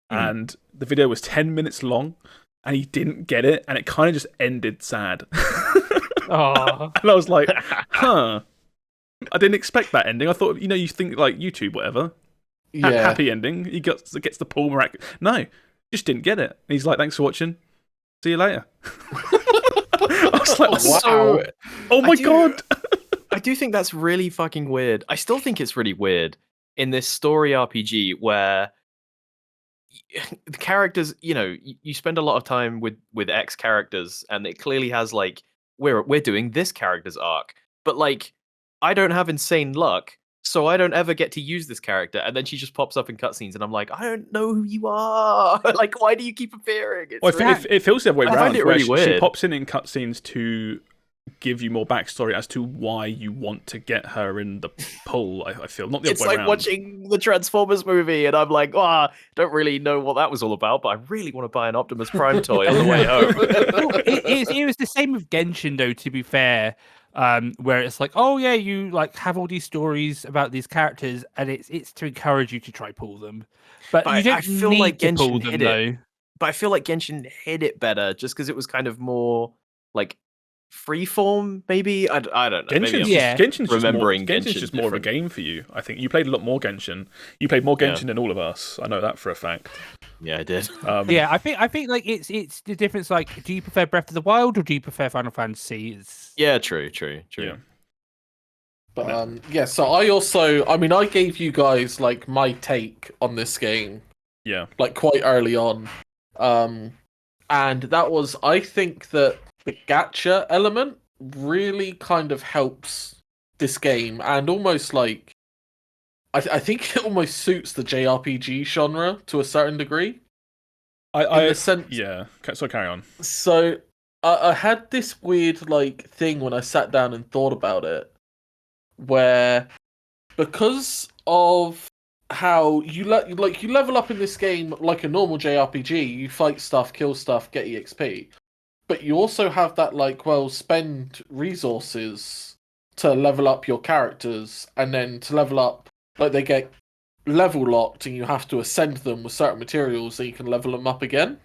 And the video was 10 minutes long, and he didn't get it, and it kind of just ended sad. Oh. And I was like, "Huh." I didn't expect that ending. I thought, you think like YouTube, whatever. Happy ending. He gets the pull miraculous. No, just didn't get it. And he's like, "Thanks for watching. See you later." I was like, wow. Oh my God. I do think that's really fucking weird. I still think it's really weird in this story RPG where the characters, you spend a lot of time with X characters, and it clearly has like we're doing this character's arc, but like I don't have insane luck, so I don't ever get to use this character, and then she just pops up in cutscenes, and I'm like, I don't know who you are. Like, why do you keep appearing? It feels the other way around. I find it really weird. She pops in cutscenes to give you more backstory as to why you want to get her in the pull. I feel not the other way around. It's like watching the Transformers movie, and I'm like, don't really know what that was all about, but I really want to buy an Optimus Prime toy on the way home. It was the same with Genshin, though. To be fair, where it's like, oh yeah, you like have all these stories about these characters, and it's to encourage you to try pull them, but you don't feel need like to Genshin pull them hit though. it. But I feel like Genshin hit it better, just because it was kind of more like freeform, maybe. I don't know. Genshin's just more of a game for you. I think you played a lot more Genshin. You played more Genshin than all of us. I know that for a fact. Yeah, I did. Yeah, I think like it's the difference. Like, do you prefer Breath of the Wild or do you prefer Final Fantasy? Yeah, true. Yeah. But so I gave you guys like my take on this game. Yeah. Like quite early on. And that was, I think that the gacha element really kind of helps this game, and almost like I think it almost suits the JRPG genre to a certain degree. So carry on. So I had this weird like thing when I sat down and thought about it, where because of how you level up in this game like a normal JRPG, you fight stuff, kill stuff, get EXP. But you also have that, spend resources to level up your characters, and then to level up, they get level locked, and you have to ascend them with certain materials so you can level them up again.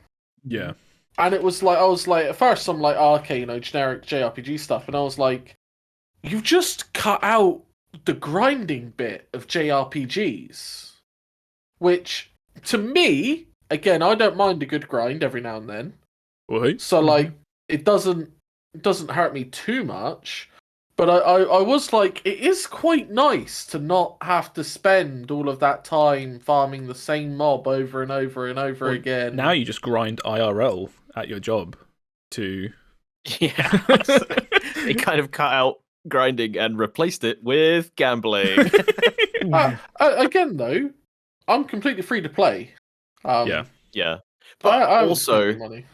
Yeah. And it was like, I was like, at first I'm like, okay, generic JRPG stuff, and I was like, you've just cut out the grinding bit of JRPGs. Which, to me, again, I don't mind a good grind every now and then. Right. So it doesn't hurt me too much, but I was like, it is quite nice to not have to spend all of that time farming the same mob over and over and over again. Now you just grind IRL at your job to... Yeah. They kind of cut out grinding and replaced it with gambling. Again, though, I'm completely free to play. Yeah. But also, money.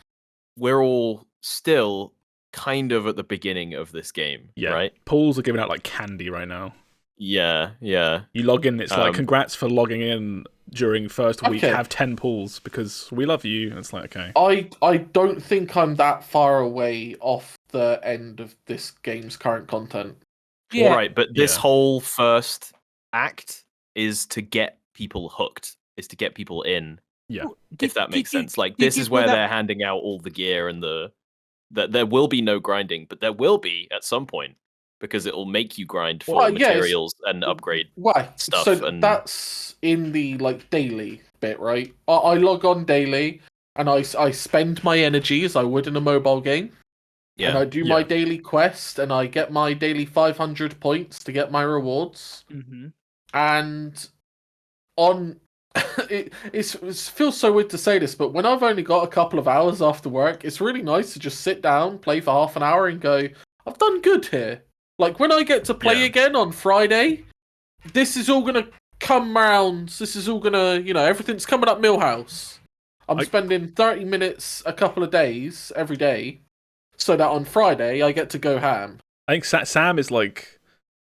We're all still kind of at the beginning of this game, right? Pulls are giving out like candy right now. Yeah. You log in, it's like, congrats for logging in during first week, have 10 pulls because we love you. And it's like, okay. I don't think I'm that far away off the end of this game's current content. Yeah. Right, but this whole first act is to get people hooked, is to get people in. Yeah, if that makes sense. Like, this is where they're handing out all the gear and that there will be no grinding, but there will be at some point, because it will make you grind for materials and upgrade stuff. So that's in the daily bit, right? I log on daily and I spend my energy as I would in a mobile game. Yeah. And I do my daily quest and I get my daily 500 points to get my rewards. Mm-hmm. And on it feels so weird to say this, but when I've only got a couple of hours after work, it's really nice to just sit down, play for half an hour, and go, I've done good here. Like, when I get to play again on Friday, this is all going to come round. This is all going to, everything's coming up Millhouse. I'm spending 30 minutes a couple of days every day, so that on Friday I get to go ham. I think Sam is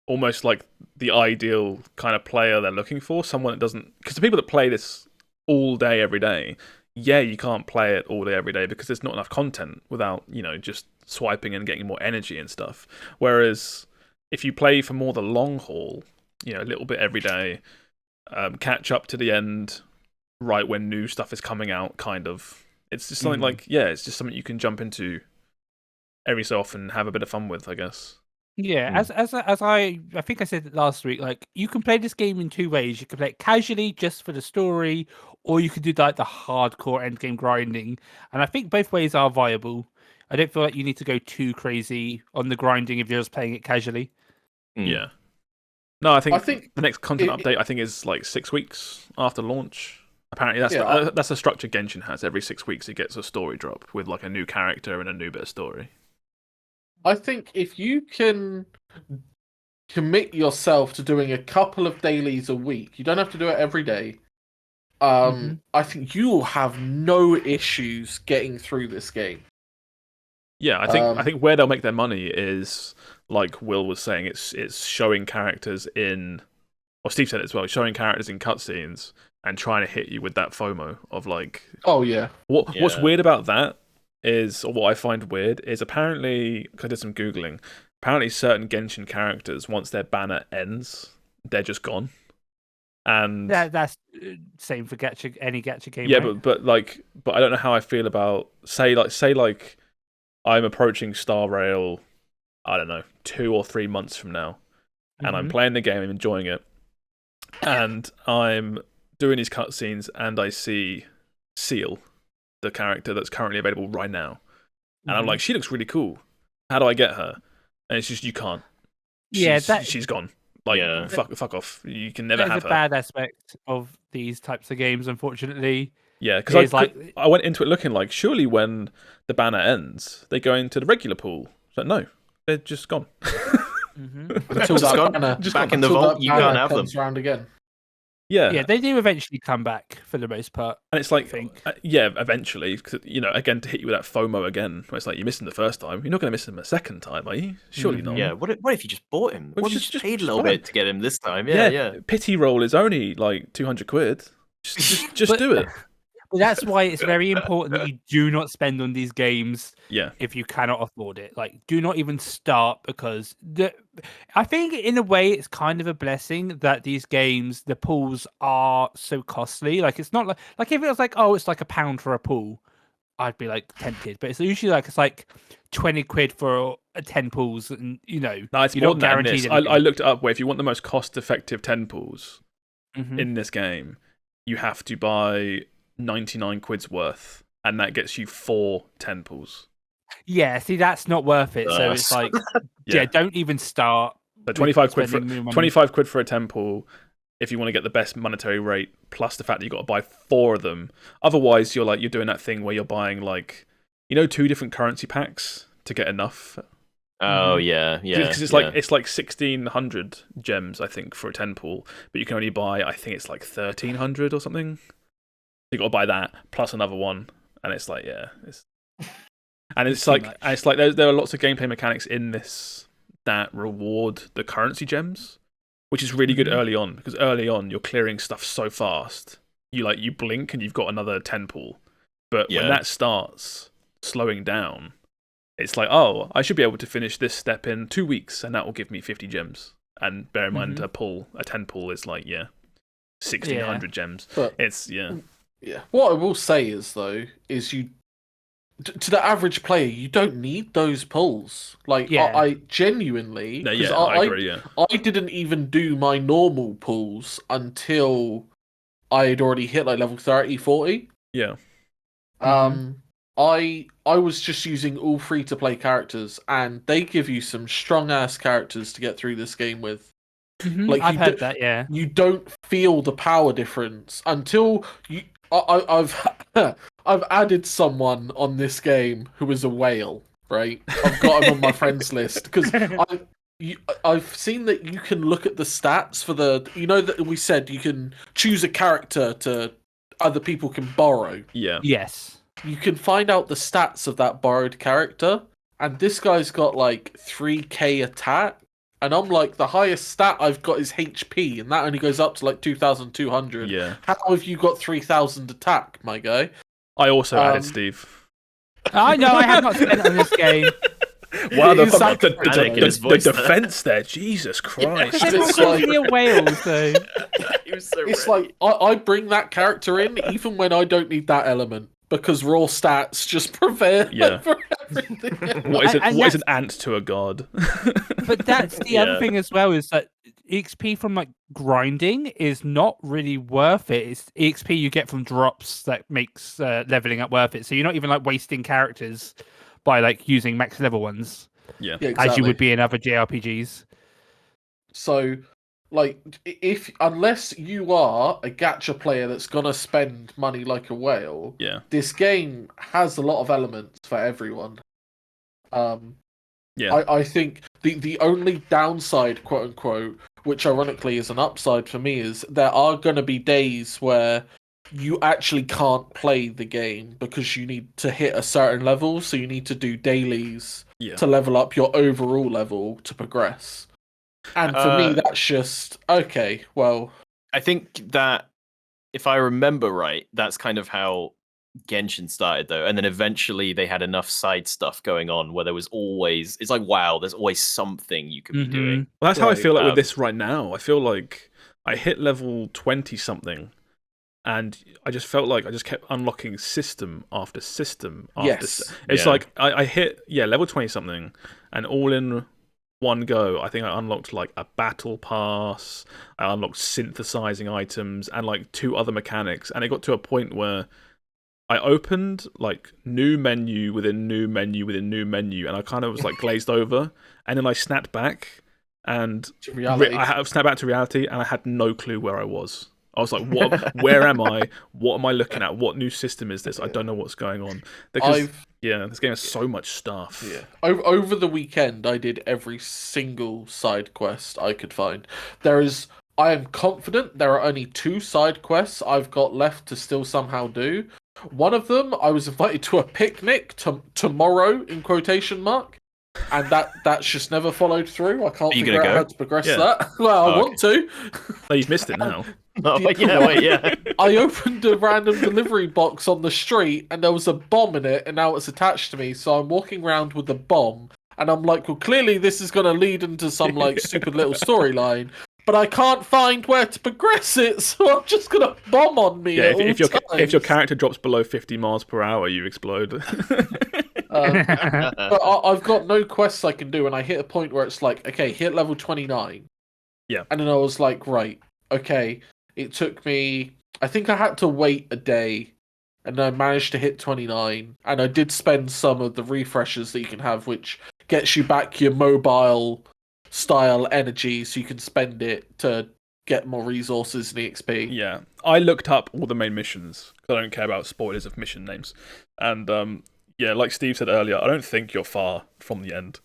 almost like the ideal kind of player they're looking for. Someone that doesn't... Because the people that play this all day, every day, yeah, you can't play it all day every day because there's not enough content without just swiping and getting more energy and stuff. Whereas if you play for more the long haul, a little bit every day, catch up to the end right when new stuff is coming out, kind of. It's just something it's just something you can jump into every so often and have a bit of fun with, I guess. Yeah, as I think I said it last week, like you can play this game in two ways. You can play it casually just for the story, or you can do like the hardcore end game grinding. And I think both ways are viable. I don't feel like you need to go too crazy on the grinding if you're just playing it casually. Yeah. No, I think the next content update I think is like 6 weeks after launch. Apparently, that's a structure Genshin has. Every 6 weeks, it gets a story drop with like a new character and a new bit of story. I think if you can commit yourself to doing a couple of dailies a week, you don't have to do it every day. I think you will have no issues getting through this game. Yeah, I think where they'll make their money is, like Will was saying, it's showing characters in, or Steve said it as well, showing characters in cutscenes and trying to hit you with that FOMO of like, oh yeah. What's weird about that is, or what I find weird is, apparently, because I did some googling, apparently certain Genshin characters, once their banner ends, they're just gone. And that's same for any gacha game. Yeah, right? but I don't know how I feel about say I'm approaching Star Rail, I don't know, 2 or 3 months from now, and I'm playing the game and enjoying it, and I'm doing these cutscenes, and I see Seal, the character that's currently available right now, and I'm like, she looks really cool. How do I get her? And it's just, you can't. She's gone. Like, fuck off. You can never have her. That's a bad aspect of these types of games, unfortunately. Yeah, because I went into it looking like, surely when the banner ends, they go into the regular pool. It's like, no, they're just gone. Until that banner, back in the vault, you can't have them. Round again. Yeah, they do eventually come back for the most part. And it's like, I think. Eventually, cause, again, to hit you with that FOMO again, where it's like, you missed him the first time, you're not going to miss him a second time, are you? Surely not. Yeah, what if you just bought him? What if you just paid a little bit to get him this time? Yeah. Pity roll is only like 200 quid. Just do it. But that's why it's very important that you do not spend on these games if you cannot afford it. Like, do not even start, because I think in a way it's kind of a blessing that these games, the pools are so costly. Like, it's not like if it was like, oh, it's like £1 for a pool, I'd be like tempted. But it's usually like, it's like 20 quid for 10 pools, and no, it's you're more not than guaranteed. this. I looked it up, where if you want the most cost-effective 10 pools in this game, you have to buy 99 quid's worth, and that gets you 4 10 pools. Yeah, see, that's not worth it. So it's like, don't even start. So 25 quid for a 10 pool if you want to get the best monetary rate, plus the fact that you've got to buy 4 of them. Otherwise, you're doing that thing where you're buying 2 different currency packs to get enough. Oh yeah. Because it's like 1,600 gems, I think, for a 10 pool, but you can only buy, I think it's like 1,300 or something. You got to buy that plus another one, and it's like, there are lots of gameplay mechanics in this that reward the currency gems, which is really good early on, because early on you're clearing stuff so fast. You blink and you've got another 10 pool, but when that starts slowing down, it's like, oh, I should be able to finish this step in 2 weeks, and that will give me 50 gems. And bear in mind, a 10 pool is like 1,600 gems. But Yeah. What I will say is, though, to the average player, you don't need those pulls. Like, I genuinely... I agree, I didn't even do my normal pulls until I had already hit, like, level 30, 40. Yeah. I was just using all free-to-play characters, and they give you some strong-ass characters to get through this game with. Like, I've heard that, yeah. You don't feel the power difference until you... I've added someone on this game who is a whale, right? I've got him on my friends list because I've seen that you can look at the stats for that we said you can choose a character to other people can borrow. Yeah. Yes. You can find out the stats of that borrowed character, and this guy's got like 3k attack. And I'm like, the highest stat I've got is HP, and that only goes up to like 2,200. Yeah. How have you got 3,000 attack, my guy? I also added Steve. I know I have not spent on this game. Wow, the defense there, Jesus Christ! Because everyone's calling me a whale, so it's like I bring that character in even when I don't need that element because raw stats just prevail for everything. What is an ant to a god? But that's the other thing as well is that XP from like grinding is not really worth it. It's XP you get from drops that makes leveling up worth it. So you're not even like wasting characters by like using max level ones. Yeah, exactly. As you would be in other JRPGs. So, like, unless you are a gacha player that's gonna spend money like a whale, this game has a lot of elements for everyone. I think the only downside, quote unquote, which ironically is an upside for me, is there are gonna be days where you actually can't play the game because you need to hit a certain level, so you need to do dailies to level up your overall level to progress. And for me, that's just okay. Well, I think that if I remember right, that's kind of how Genshin started, though, and then eventually they had enough side stuff going on where there was always it's like WoW. There's always something you could be doing. Well, that's how I feel like with this right now. I feel like I hit level 20 something. And I just felt like I just kept unlocking system after system after. It's like I hit level 20 something, and all in one go, I think I unlocked like a battle pass. I unlocked synthesizing items and like 2 other mechanics, and it got to a point where I opened like new menu within new menu within new menu, and I kind of was like glazed over, and then I snapped back and I snapped back to reality, and I had no clue where I was. I was like, "What? Where am I? What am I looking at? What new system is this? I don't know what's going on." Because this game has so much stuff. Yeah. Over the weekend, I did every single side quest I could find. I am confident there are only 2 side quests I've got left to still somehow do. One of them, I was invited to a picnic tomorrow in quotation mark. And that's just never followed through. I can't figure out how to progress that. Well, I want to. No, you've missed it now. I opened a random delivery box on the street, and there was a bomb in it, and now it's attached to me. So I'm walking around with the bomb, and I'm like, well, clearly this is going to lead into some like stupid little storyline. But I can't find where to progress it, so I'm just going to bomb on me. Yeah, if your character drops below 50 miles per hour, you explode. But I've got no quests I can do, and I hit a point where it's like, okay, hit level 29. Yeah. And then I was like, right, okay. It took me, I think I had to wait a day, and I managed to hit 29. And I did spend some of the refreshers that you can have, which gets you back your mobile style energy, so you can spend it to get more resources and EXP. Yeah. I looked up all the main missions, because I don't care about spoilers of mission names. And, like Steve said earlier, I don't think you're far from the end.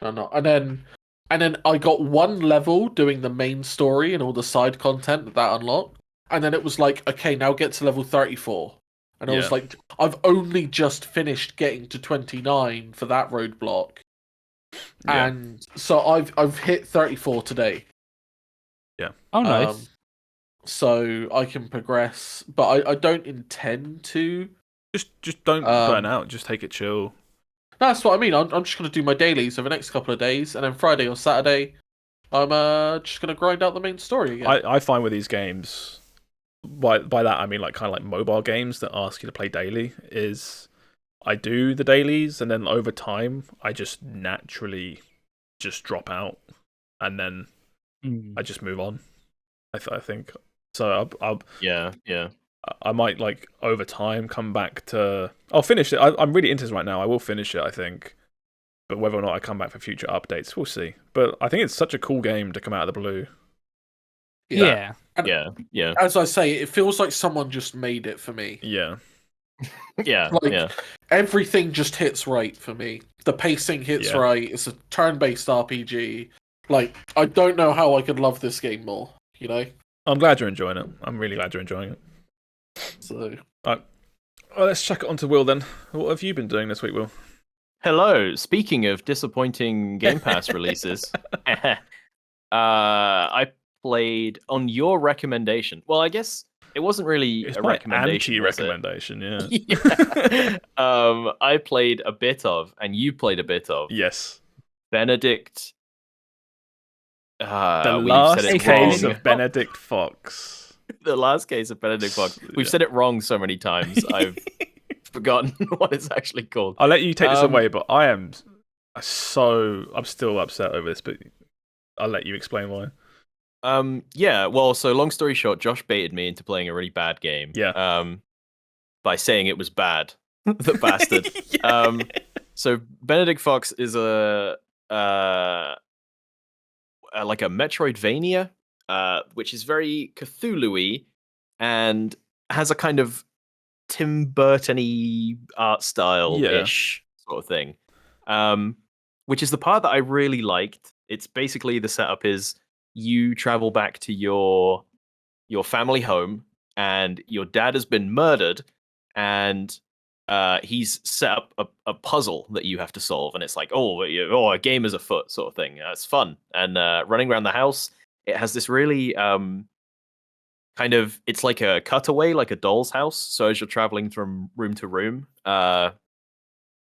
No. And then I got 1 level doing the main story and all the side content that unlocked. And then it was like, okay, now get to level 34. And I was like, I've only just finished getting to 29 for that roadblock. Yeah. And so I've hit 34 today. Yeah. Oh, nice. So I can progress, but I don't intend to. Just don't burn out. Just take it chill. That's what I mean. I'm just going to do my dailies over the next couple of days, and then Friday or Saturday, I'm just going to grind out the main story again. I find with these games, by that I mean like kind of like mobile games that ask you to play daily, is I do the dailies, and then over time I just naturally just drop out, and then I just move on. I think so. I might, like, over time come back to... I'll finish it. I'm really into this right now. I will finish it, I think. But whether or not I come back for future updates, we'll see. But I think it's such a cool game to come out of the blue. Yeah. Yeah. As I say, it feels like someone just made it for me. Yeah. Everything just hits right for me. The pacing hits right. It's a turn-based RPG. Like, I don't know how I could love this game more, you know? I'm glad you're enjoying it. I'm really glad you're enjoying it. So, well, let's chuck it on to Will then. What have you been doing this week, Will? Hello. Speaking of disappointing Game Pass releases, I played on your recommendation. Well, I guess it wasn't really It's a my recommendation. Was it? anti-recommendation, yeah. Yeah. I played a bit of, and you played a bit of Yes. Benedict. The We've said last it case wrong. of Benedict Fox. The last case of Benedict Fox. We've Yeah. said it wrong so many times. I've forgotten what it's actually called. I'll let you take this away, but I'm still upset over this, but I'll let you explain why. Yeah, well, so long story short, Josh baited me into playing a really bad game. Yeah. By saying it was bad. The bastard. Yeah. So Benedict Fox is like a Metroidvania, which is very Cthulhu-y and has a kind of Tim Burton-y art style-ish sort of thing. Which is the part that I really liked. It's basically the setup is you travel back to your family home, and your dad has been murdered, and he's set up a puzzle that you have to solve, and it's like, a game is afoot sort of thing. It's fun, and running around the house, it has this really kind of, it's like a cutaway, like a doll's house. So as you're traveling from room to room,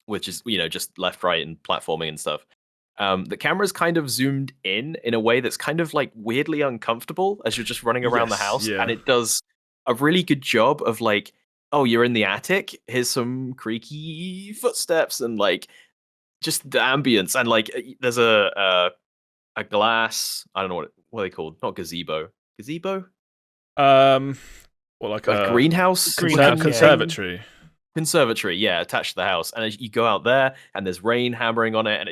which is just left, right, and platforming and stuff. The camera's kind of zoomed in a way that's kind of like weirdly uncomfortable as you're just running around the house, and it does a really good job of like, oh, you're in the attic, here's some creaky footsteps, and like just the ambience, and like there's a glass, I don't know what are they called, not gazebo, Well, like a greenhouse, conservatory. Conservatory, yeah, attached to the house, and you go out there, and there's rain hammering on it, and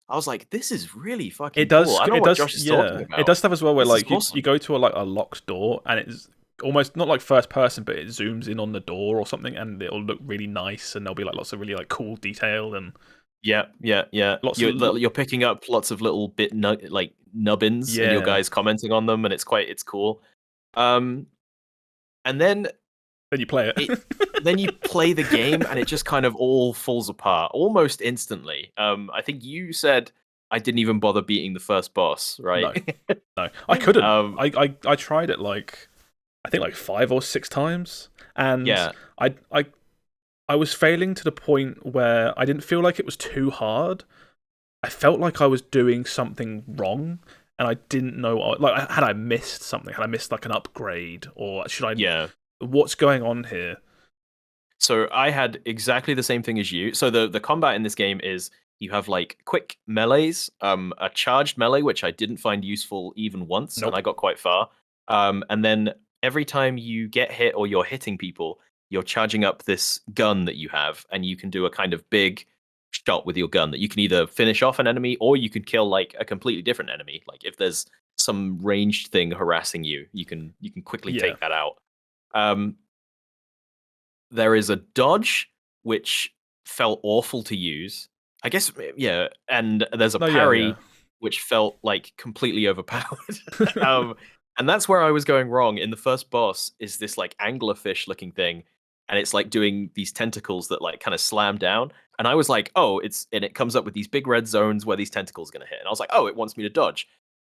I was like, this is really fucking cool. I know what Josh is talking about. It does stuff as well where This like is awesome. you go to a locked door, and it's almost not like first person, but it zooms in on the door or something, and it'll look really nice, and there'll be like lots of really like cool detail and yeah. You're picking up lots of little bit nubbins, and your guys commenting on them, and it's cool. And then you play it. Then you play the game, and it just kind of all falls apart almost instantly. I think you said I didn't even bother beating the first boss, right? No, I couldn't. I tried it I think like 5 or 6 times, and I was failing to the point where I didn't feel like it was too hard. I felt like I was doing something wrong, and I didn't know. Like, had I missed something? Had I missed like an upgrade, or should I? Yeah. What's going on here? So I had exactly the same thing as you. So the combat in this game is you have like quick melees, a charged melee, which I didn't find useful even once, and I got quite far. And then every time you get hit or you're hitting people, you're charging up this gun that you have, and you can do a kind of big shot with your gun that you can either finish off an enemy, or you can kill like a completely different enemy. Like if there's some ranged thing harassing you, you can quickly take that out. There is a dodge, which felt awful to use. I guess, yeah. And there's a parry, which felt like completely overpowered. And that's where I was going wrong. In the first boss is this like anglerfish looking thing, and it's like doing these tentacles that like kind of slam down. And I was like, and it comes up with these big red zones where these tentacles are going to hit. And I was like, it wants me to dodge.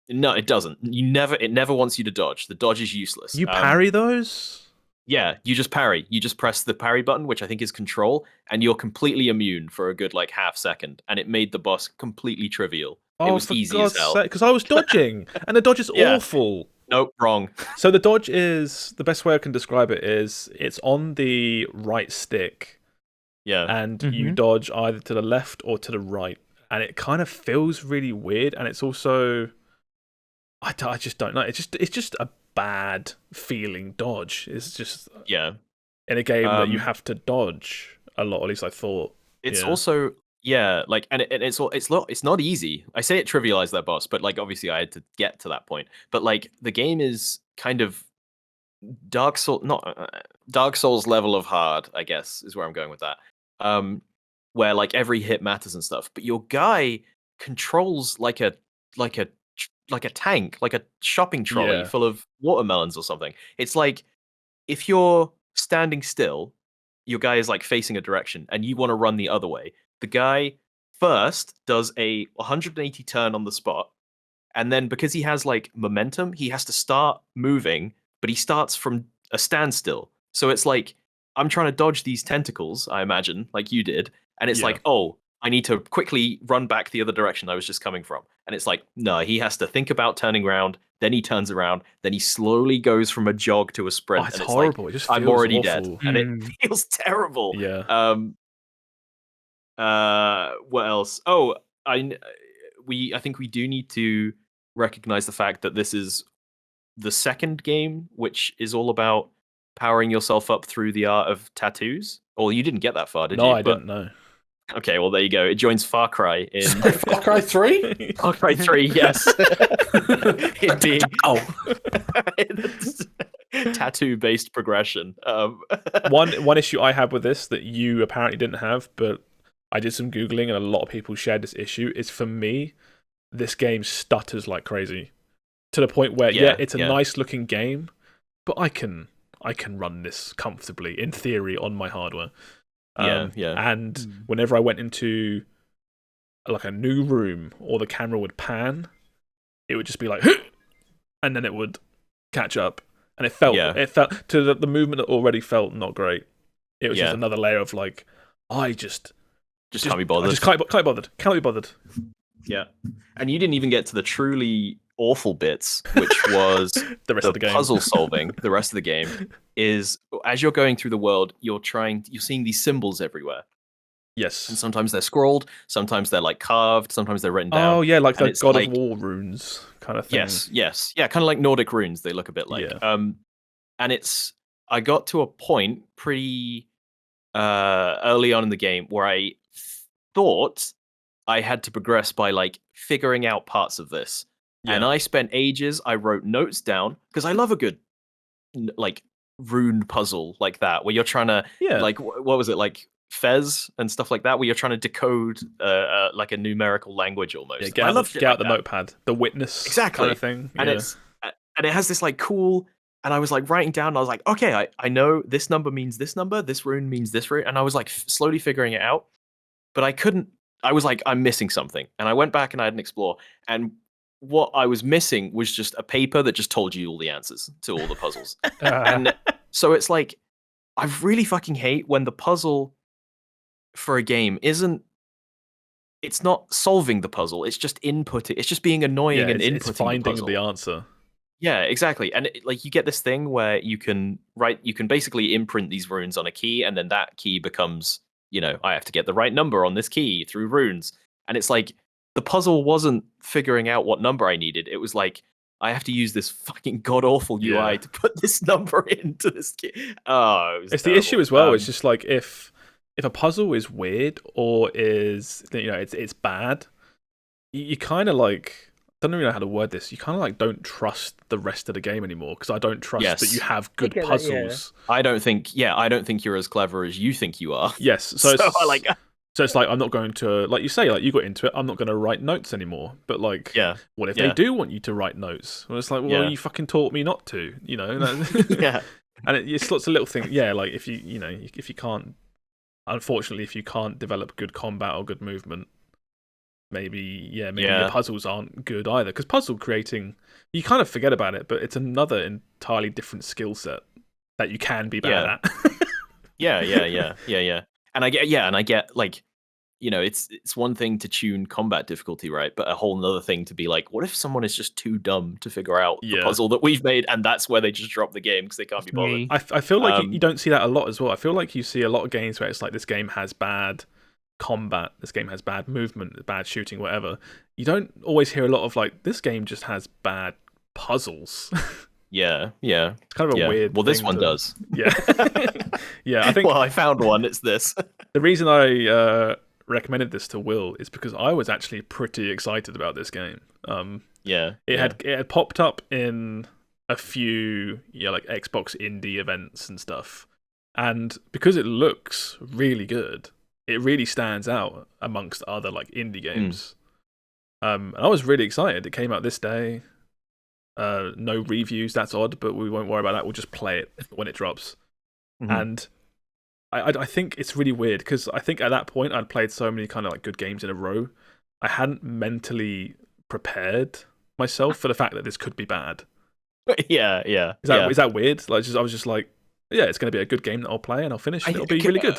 No, it doesn't. It never wants you to dodge. The dodge is useless. You parry those? Yeah, you just parry. You just press the parry button, which I think is control, and you're completely immune for a good like half second, and it made the boss completely trivial. It was easy as hell. Because I was dodging, and the dodge is awful. Nope, wrong. So the dodge is, the best way I can describe it is, it's on the right stick. Yeah. And you dodge either to the left or to the right, and it kind of feels really weird, and it's also, I just don't know. It's just a bad feeling dodge. It's just in a game that you have to dodge a lot. At least I thought. It's also like, and it's not easy. I say it trivialized that boss, but like obviously I had to get to that point. But like the game is kind of Dark Souls level of hard, I guess, is where I'm going with that. Where like every hit matters and stuff, but your guy controls like a tank, like a shopping trolley full of watermelons or something. It's like if you're standing still, your guy is like facing a direction, and you want to run the other way. The guy first does a 180 turn on the spot, and then because he has like momentum, he has to start moving, but he starts from a standstill. So it's like I'm trying to dodge these tentacles, I imagine, like you did, and it's like, oh, I need to quickly run back the other direction I was just coming from. And it's like, no, he has to think about turning around, then he turns around, then he slowly goes from a jog to a sprint. Oh, it's and it's horrible. Like, it just I'm already awful. dead. And it feels terrible. Yeah. What else? Oh, I think we do need to recognize the fact that this is the second game, which is all about powering yourself up through the art of tattoos. Well, you didn't get that far, did you? No, I didn't know. Okay, well there you go. It joins Far Cry in Far Cry 3? Far Cry 3, yes. It being tattoo-based progression. One issue I had with this that you apparently didn't have, but I did some Googling and a lot of people shared this issue, is for me, this game stutters like crazy. To the point where, it's a nice looking game, but I can run this comfortably, in theory, on my hardware. And whenever I went into like a new room or the camera would pan, it would just be like, and then it would catch up. And it felt to the movement that already felt not great. It was just another layer of like, I just can't be bothered. I just can't be bothered. Cannot be bothered. Yeah. And you didn't even get to the truly awful bits, which was the game. Puzzle solving. The rest of the game is, as you're going through the world, you're seeing these symbols everywhere. Yes. And sometimes they're scrawled, sometimes they're like carved, sometimes they're written down. Oh yeah, like the God of War runes kind of thing. Yes. Yeah, kind of like Nordic runes, they look a bit like. Yeah. And I got to a point pretty early on in the game where I thought I had to progress by like figuring out parts of this. Yeah. And I spent ages, I wrote notes down, because I love a good like rune puzzle like that, where you're trying to like, what was it, like Fez and stuff like that, where you're trying to decode like a numerical language almost. Yeah, get out the notepad, the witness kind of thing. And it has this like cool, and I was like writing down, and I was like, okay, I know this number means this number, this rune means this rune, and I was like slowly figuring it out, but I was like, I'm missing something. And I went back and I had an explore, and what I was missing was just a paper that just told you all the answers to all the puzzles. And so it's like, I really fucking hate when the puzzle for a game it's not solving the puzzle, it's just inputting, it's just being annoying and inputting it's finding the answer. Yeah, exactly. And like you get this thing where you can basically imprint these runes on a key, and then that key becomes, I have to get the right number on this key through runes. And it's like, the puzzle wasn't figuring out what number I needed. It was like, I have to use this fucking god-awful UI to put this number into this key. Oh, it's terrible. The issue as well. It's just like, if a puzzle is weird or is, it's bad, you kind of like, I don't even know how to word this. You kind of like don't trust the rest of the game anymore, because I don't trust that you have good puzzles. I don't think you're as clever as you think you are. Yes. So it's like, I'm not going to, like you say, like you got into it, I'm not going to write notes anymore. But like, what if they do want you to write notes? Well, it's like, well, you fucking taught me not to, Yeah. And it's lots of little things. Yeah, like if you can't, unfortunately, if you can't develop good combat or good movement, maybe your puzzles aren't good either. Because puzzle creating, you kind of forget about it, but it's another entirely different skill set that you can be bad at. Yeah. And I get like, it's one thing to tune combat difficulty, right? But a whole nother thing to be like, what if someone is just too dumb to figure out the puzzle that we've made, and that's where they just drop the game because they can't be bothered. I feel like you don't see that a lot as well. I feel like you see a lot of games where it's like, this game has bad combat, this game has bad movement, bad shooting, whatever. You don't always hear a lot of like, this game just has bad puzzles. Yeah. It's kind of a weird. Well, this one does. Yeah. I think. Well, I found one. It's this. The reason I recommended this to Will is because I was actually pretty excited about this game. It had popped up in a few like Xbox indie events and stuff, and because it looks really good, it really stands out amongst other like indie games. And I was really excited. It came out this day. No reviews, that's odd, but we won't worry about that. We'll just play it when it drops. And I think it's really weird, because I think at that point I'd played so many kind of like good games in a row, I hadn't mentally prepared myself for the fact that this could be bad. Yeah. Is that weird? Like, I was just like, yeah, it's going to be a good game that I'll play and I'll finish. And it'll be really good.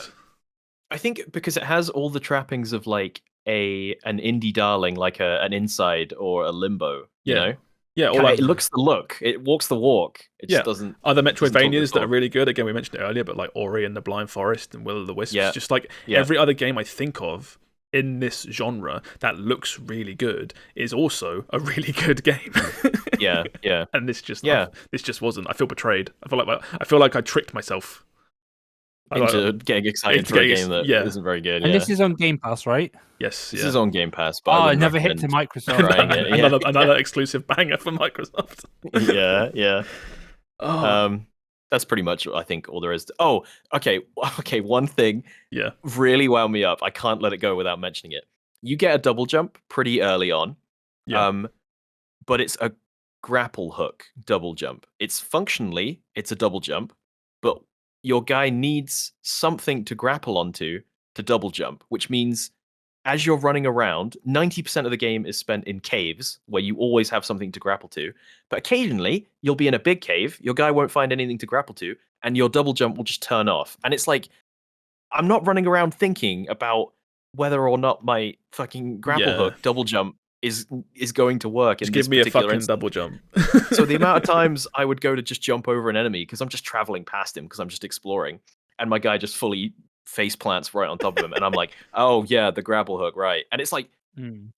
I think because it has all the trappings of like an indie darling, like an Inside or a Limbo. You know. Yeah, or like, it looks the look, it walks the walk. It just doesn't. Other Metroidvanias that are really good. Again, we mentioned it earlier, but like Ori and the Blind Forest and Will of the Wisps. Just like every other game I think of in this genre that looks really good is also a really good game. yeah. And this just wasn't. I feel betrayed. I feel like I tricked myself into getting excited for a game that isn't very good. And this is on Game Pass, right? Yes, this is on Game Pass. But I never hit to Microsoft. Another exclusive banger for Microsoft. yeah. That's pretty much, I think, all there is. Okay. One thing, really wound me up. I can't let it go without mentioning it. You get a double jump pretty early on, but it's a grapple hook double jump. It's a double jump, but your guy needs something to grapple onto to double jump, which means as you're running around, 90% of the game is spent in caves where you always have something to grapple to. But occasionally, you'll be in a big cave, your guy won't find anything to grapple to, and your double jump will just turn off. And it's like, I'm not running around thinking about whether or not my fucking grapple hook double jump is going to work. Just give me a fucking double jump. So the amount of times I would go to just jump over an enemy because I'm just traveling past him because I'm just exploring, and my guy just fully face plants right on top of him, and I'm like, oh yeah, the grapple hook, right? And it's like,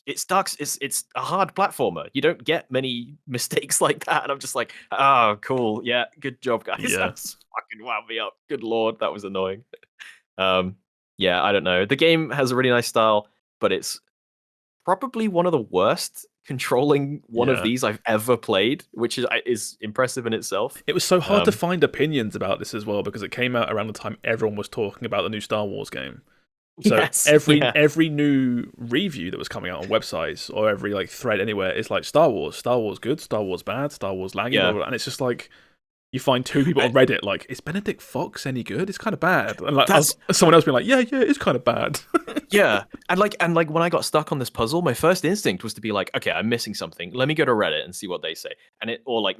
it sucks. It's a hard platformer. You don't get many mistakes like that, and I'm just like, oh, cool, yeah, good job, guys. That's fucking wound me up. Good lord, that was annoying. Yeah, I don't know. The game has a really nice style, but it's probably one of the worst controlling one of these I've ever played, which is impressive in itself. It was so hard to find opinions about this as well, because it came out around the time everyone was talking about the new Star Wars game. So every new review that was coming out on websites or every like thread anywhere is like Star Wars good, Star Wars bad, Star Wars laggy, and it's just like you find two people on Reddit like, is Benedict Fox any good? It's kind of bad, and like someone else being like, yeah, it's kind of bad. Yeah, and like when I got stuck on this puzzle, my first instinct was to be like, okay, I'm missing something. Let me go to Reddit and see what they say, or like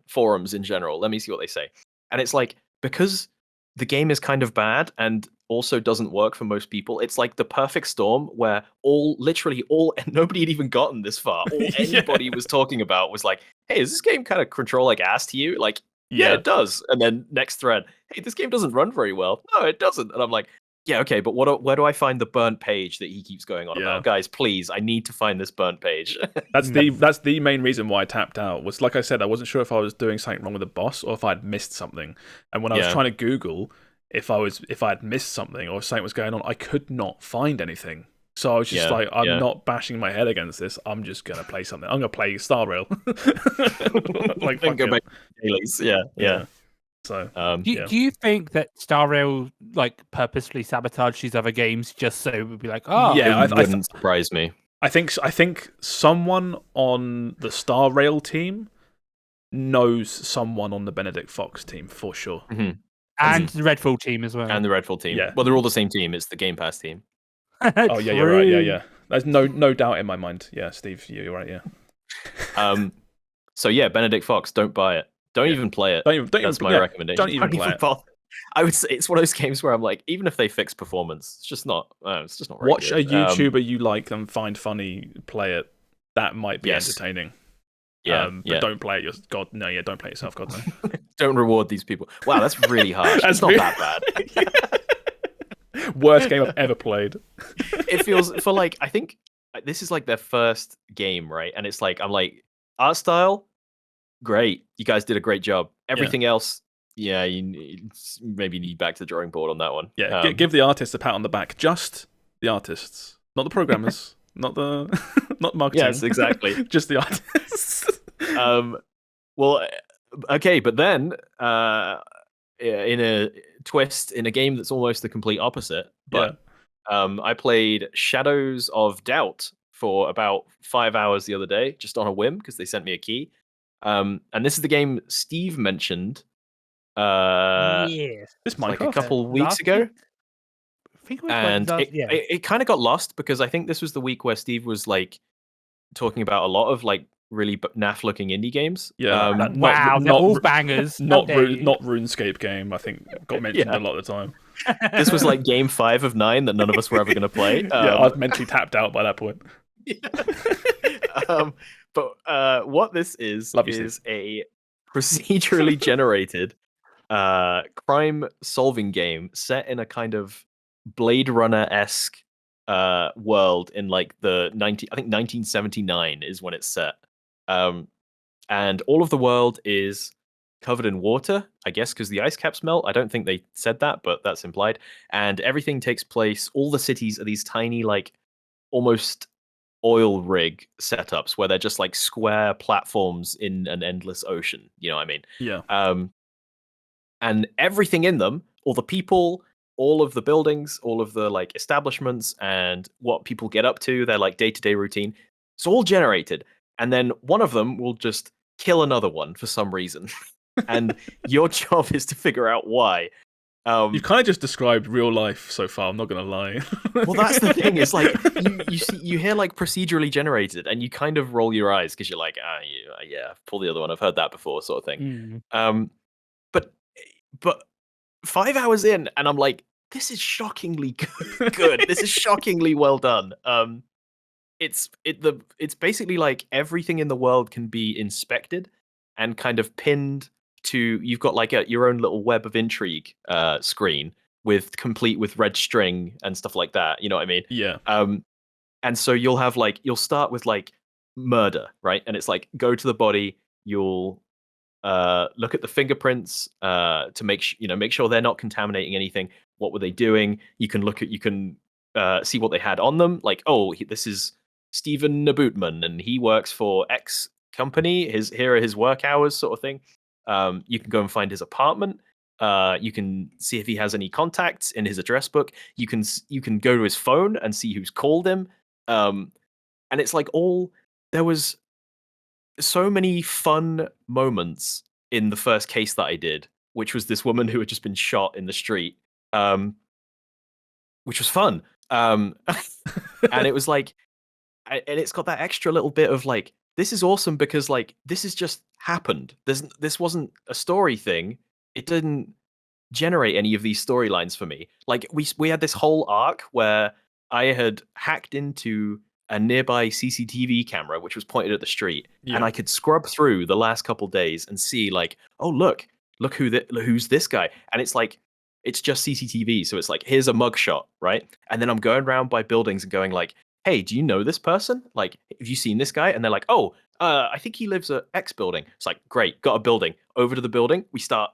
forums in general. Let me see what they say, and it's like, because the game is kind of bad and also doesn't work for most people. It's like the perfect storm where nobody had even gotten this far. All anybody was talking about was like, hey, does this game kind of control like ass to you? Like, yeah, it does. And then next thread, hey, this game doesn't run very well. No, it doesn't. And I'm like, yeah, okay, but where do I find the burnt page that he keeps going on about? Guys, please, I need to find this burnt page. That's the main reason why I tapped out. Was, like I said, I wasn't sure if I was doing something wrong with the boss or if I'd missed something. And when I was trying to Google if I had missed something or if something was going on, I could not find anything. So I was just like, I'm not bashing my head against this. I'm just gonna play something. I'm gonna play Star Rail. Like, go back to dailies. Yeah. So, do you think that Star Rail like purposely sabotaged these other games just so it would be like, oh, yeah, it wouldn't surprise me. I think someone on the Star Rail team knows someone on the Benedict Fox team for sure, and the Redfall team as well. And the Redfall team. Yeah. Well, they're all the same team. It's the Game Pass team. Oh yeah, you're right. Yeah. There's no doubt in my mind. Yeah, Steve, you're right. Yeah. So yeah, Benedict Fox, don't buy it. Don't even play it. That's my recommendation. Don't even play it. I would say it's one of those games where I'm like, even if they fix performance, it's just not. It's just not. Very Watch good. a YouTuber you like and find funny, play it. That might be entertaining. But don't play it. Don't play it yourself. God no. Don't reward these people. Wow, that's really harsh. It's not that bad. Worst game I've ever played. It feels for like, I think this is like their first game, right? And it's like, I'm like, art style, great. You guys did a great job. Everything else, you maybe need back to the drawing board on that one. Yeah, give the artists a pat on the back. Just the artists, not the programmers, not marketing. Yes, exactly. Just the artists. Well, okay, but then in a twist, in a game that's almost the complete opposite, but I played Shadows of Doubt for about 5 hours the other day, just on a whim because they sent me a key. And this is the game Steve mentioned. This like a couple weeks ago. It kind of got lost because I think this was the week where Steve was like talking about a lot of like really naff looking indie games. Yeah, wow, they're all bangers. Not RuneScape game. I think got mentioned a lot of the time. This was like game 5 of 9 that none of us were ever going to play. Yeah, I was mentally tapped out by that point. But what this is a procedurally generated crime solving game set in a kind of Blade Runner-esque world in like I think 1979 is when it's set. And all of the world is covered in water, I guess, because the ice caps melt. I don't think they said that, but that's implied. And everything takes place. All the cities are these tiny, like almost oil rig setups where they're just like square platforms in an endless ocean. You know what I mean? Yeah. And everything in them, all the people, all of the buildings, all of the like establishments, and what people get up to, their like day-to-day routine, it's all generated. And then one of them will just kill another one for some reason. And your job is to figure out why. You've kind of just described real life so far, I'm not going to lie. Well, that's the thing. It's like you hear like procedurally generated and you kind of roll your eyes because you're like, yeah, pull the other one. I've heard that before, sort of thing. But 5 hours in and I'm like, this is shockingly good. This is shockingly well done. It's basically like everything in the world can be inspected and kind of pinned to, you've got like your own little web of intrigue screen complete with red string and stuff like that. You know what I mean? Yeah. And so you'll start with like murder, right? And it's like, go to the body, you'll look at the fingerprints to make sure they're not contaminating anything. What were they doing? You can see what they had on them. Like, this is Stephen Nabootman and he works for X company. Here are his work hours, sort of thing. You can go and find his apartment. You can see if he has any contacts in his address book. You can go to his phone and see who's called him. And it's like there was so many fun moments in the first case that I did, which was this woman who had just been shot in the street, which was fun. And it was like, and it's got that extra little bit of like, this is awesome because like this has just happened. This wasn't a story thing. It didn't generate any of these storylines for me. Like we had this whole arc where I had hacked into a nearby CCTV camera which was pointed at the street, and I could scrub through the last couple days and see like, oh look who's this guy, and it's like it's just CCTV, so it's like here's a mugshot, right? And then I'm going around by buildings and going like, hey, do you know this person? Like, have you seen this guy? And they're like, I think he lives at X building. It's like, great, got a building. Over to the building, we start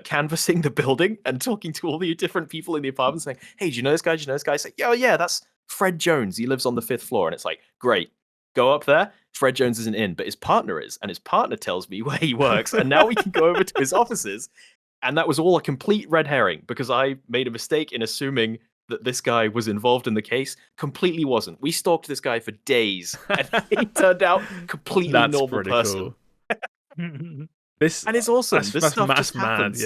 canvassing the building and talking to all the different people in the apartment, saying, hey, do you know this guy? Do you know this guy? It's like, yeah, that's Fred Jones. He lives on the 5th floor. And it's like, great, go up there. Fred Jones isn't in, but his partner is. And his partner tells me where he works. And now we can go over to his offices. And that was all a complete red herring because I made a mistake in assuming that this guy was involved in the case. Completely wasn't. We stalked this guy for days, and he turned out completely normal person. Cool. And it's awesome. This stuff just mad, happens.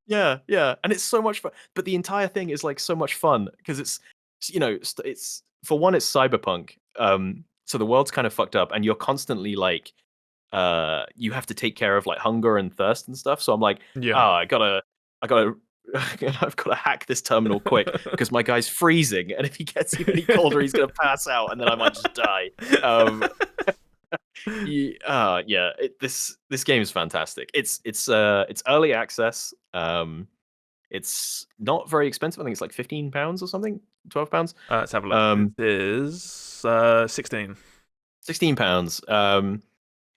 Yeah, and it's so much fun. But the entire thing is like so much fun because it's for one, it's cyberpunk. So the world's kind of fucked up, and you're constantly like, you have to take care of like hunger and thirst and stuff. So I'm like, I've got to hack this terminal quick because my guy's freezing, and if he gets even any colder, he's gonna pass out, and then I might just die. This game is fantastic. It's early access. It's not very expensive. I think it's like £15 or something, £12. Let's have a look. It is 16. £16.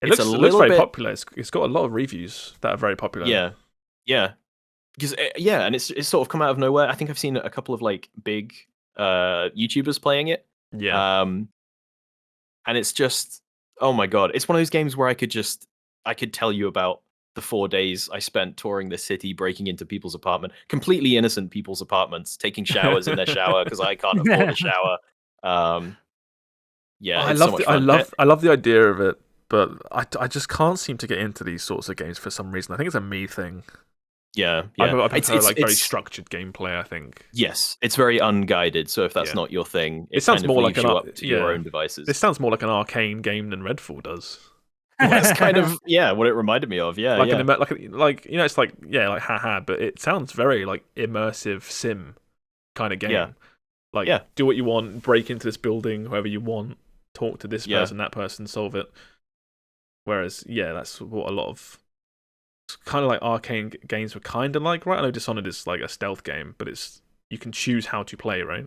It looks very popular. It's got a lot of reviews that are very popular. Yeah. Because and it's sort of come out of nowhere. I think I've seen a couple of like big YouTubers playing it. Yeah. And it's just, oh my god, it's one of those games where I could tell you about the 4 days I spent touring the city, breaking into people's apartment, completely innocent people's apartments, taking showers in their shower because I can't afford a shower. I love the idea of it, but I just can't seem to get into these sorts of games for some reason. I think it's a me thing. Yeah, I yeah. prefer like very structured gameplay. I think. Yes, it's very unguided. So if that's not your thing, it sounds kind of more like leaves you up to your own devices. This sounds more like an arcane game than Redfall does. That's kind of what it reminded me of. Yeah, like yeah. like it's like haha, but it sounds very like immersive sim kind of game. Yeah. Like do what you want, break into this building, whoever you want, talk to this person, that person, solve it. Whereas that's what a lot of kind of like arcane games were kind of like, right? I know Dishonored is like a stealth game, but you can choose how to play, right?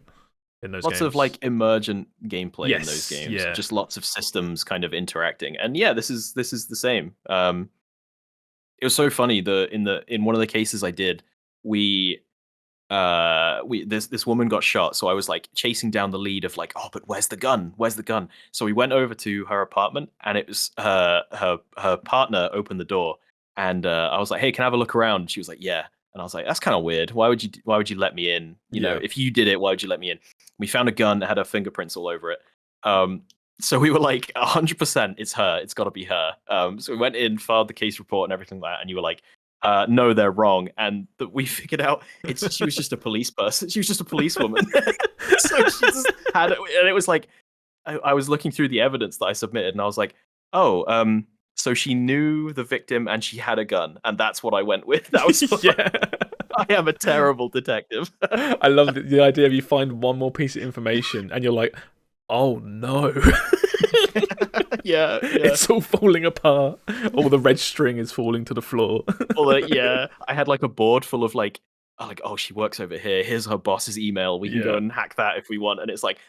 In those lots games. of like emergent gameplay in those games. Yeah. Just lots of systems kind of interacting. And this is the same. It was so funny. In one of the cases I did, this woman got shot, so I was like chasing down the lead of like, oh, but where's the gun? So we went over to her apartment, and it was her partner opened the door, and I was like, hey, can I have a look around? And she was like, yeah. And I was like, that's kind of weird. Why would you let me in? You know, if you did it, why would you let me in? We found a gun that had her fingerprints all over it. So we were like, 100%, it's her. It's got to be her. So we went in, filed the case report and everything like that, and you were like, no, they're wrong. And we figured out she was just a police person. She was just a policewoman. So she just had it, and it was like, I was looking through the evidence that I submitted, and I was like, oh, so she knew the victim and she had a gun, and that's what I went with. That was I am a terrible detective. I love the idea of you find one more piece of information and you're like, oh no. Yeah. It's all falling apart. All the red string is falling to the floor. I had like a board full of like, oh, she works over here. Here's her boss's email. We can go and hack that if we want. And it's like,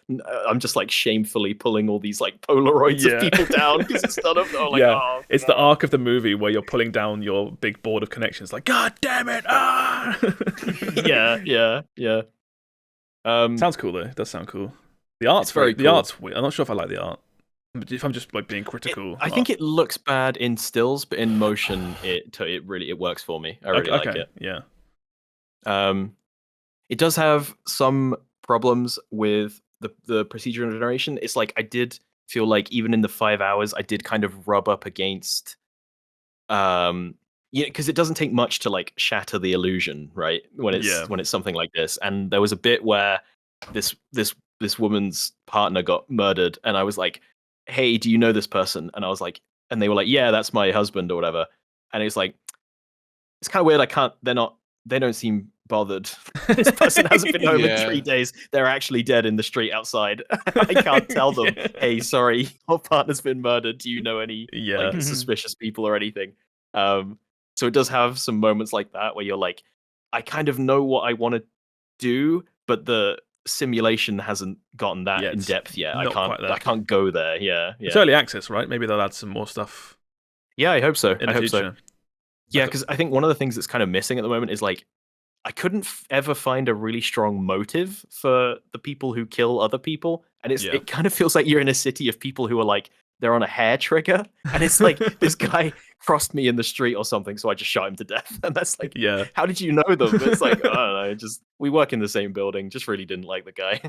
I'm just like shamefully pulling all these like Polaroids of people down because it's none of them. Like, oh, it's the arc of the movie where you're pulling down your big board of connections. Like, God damn it! Ah! Yeah. Sounds cool though. It does sound cool. The art's very cool. The art's weird. I'm not sure if I like the art. If I'm just like being critical, I think it looks bad in stills, but in motion, it works for me. I really like it. Yeah. It does have some problems with the procedural generation. It's like I did feel like even in the 5 hours, I did kind of rub up against, because it doesn't take much to like shatter the illusion, right? When it's something like this, and there was a bit where this woman's partner got murdered, and I was like, hey, do you know this person? And I was like, and they were like, yeah, that's my husband or whatever. And it was like, it's kind of weird. They don't seem bothered. This person hasn't been home in 3 days. They're actually dead in the street outside. I can't tell them, hey, sorry, your partner's been murdered. Do you know any like suspicious people or anything? So it does have some moments like that where you're like, I kind of know what I want to do, but the simulation hasn't gotten that in depth yet. I can't go there. Yeah. It's early access, right? Maybe they'll add some more stuff. Yeah, I hope so. I hope so. Yeah, because I think one of the things that's kind of missing at the moment is like, I couldn't ever find a really strong motive for the people who kill other people, and it kind of feels like you're in a city of people who are like, they're on a hair trigger, and it's like this guy crossed me in the street or something, so I just shot him to death. And that's like, how did you know them? It's like, I don't know, just we work in the same building, just really didn't like the guy.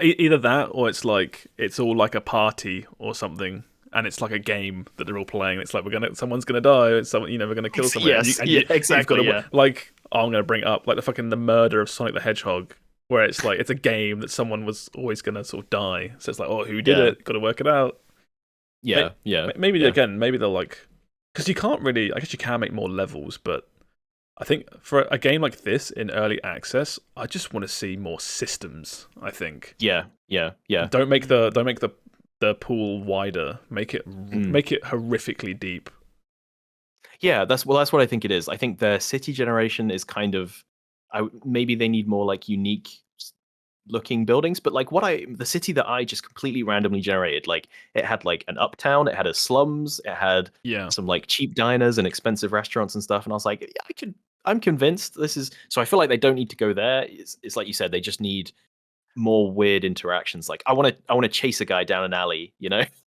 Either that, or it's like it's all like a party or something, and it's like a game that they're all playing. It's like someone's gonna die. It's we're gonna kill someone. Exactly. Like, I'm gonna bring up like the murder of Sonic the Hedgehog, where it's like it's a game that someone was always gonna sort of die. So it's like, oh, who did it? Got to work it out. Maybe again, maybe they'll like, because you can't really. I guess you can make more levels, but I think for a game like this in early access, I just want to see more systems. I think. Yeah. Don't make the pool wider. Make it horrifically deep. Yeah, that's what I think it is. I think the city generation is kind of, maybe they need more like unique looking buildings, but like the city that I just completely randomly generated, like it had like an uptown, it had a slums, it had some like cheap diners and expensive restaurants and stuff, and I was like, I'm convinced this is. So I feel like they don't need to go there. It's like you said, they just need more weird interactions. Like I want to chase a guy down an alley,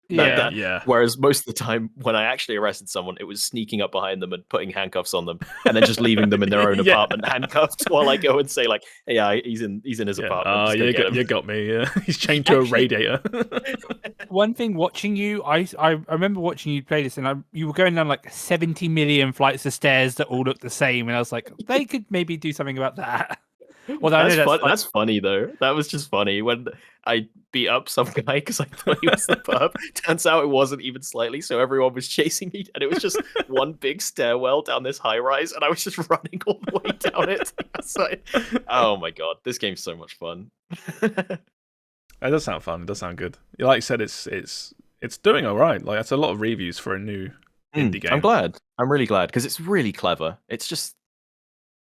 Yeah. Whereas most of the time, when I actually arrested someone, it was sneaking up behind them and putting handcuffs on them, and then just leaving them in their own apartment handcuffed while I go and say like, "Hey, yeah, he's in his apartment." Just go get him. You got me. Yeah, he's chained to a radiator. One thing watching you, I remember watching you play this, and you were going down like 70 million flights of stairs that all look the same, and I was like, they could maybe do something about that. Well, That's funny though. That was just funny when I beat up some guy because I thought he was the perp. Turns out it wasn't even slightly, so everyone was chasing me, and it was just one big stairwell down this high rise, and I was just running all the way down it. Oh my god, this game's so much fun. It does sound fun. It does sound good. Like you said, it's doing all right. Like that's a lot of reviews for a new indie game. I'm glad. I'm really glad because it's really clever. It's just.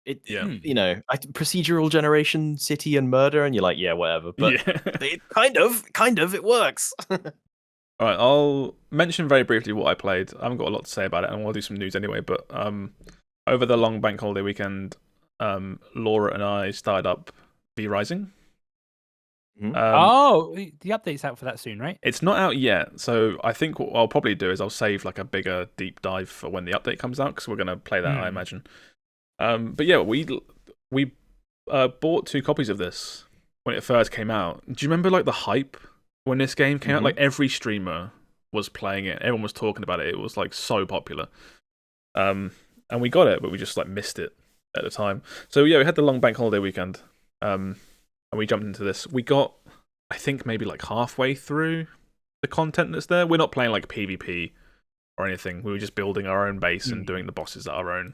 Procedural generation, city and murder, and you're like, yeah, whatever. But it kind of, it works. All right, I'll mention very briefly what I played. I haven't got a lot to say about it, and we'll do some news anyway. But over the long bank holiday weekend, Laura and I started up VRising. The update's out for that soon, right? It's not out yet, so I think what I'll probably do is I'll save like a bigger deep dive for when the update comes out, because we're going to play that, I imagine. But yeah, we bought 2 copies of this when it first came out. Do you remember like the hype when this game came out? Like every streamer was playing it, everyone was talking about it. It was like so popular. And we got it, but we just like missed it at the time. So yeah, we had the long bank holiday weekend. And we jumped into this. We got, I think, maybe like halfway through the content that's there. We're not playing like PvP or anything. We were just building our own base and doing the bosses at our own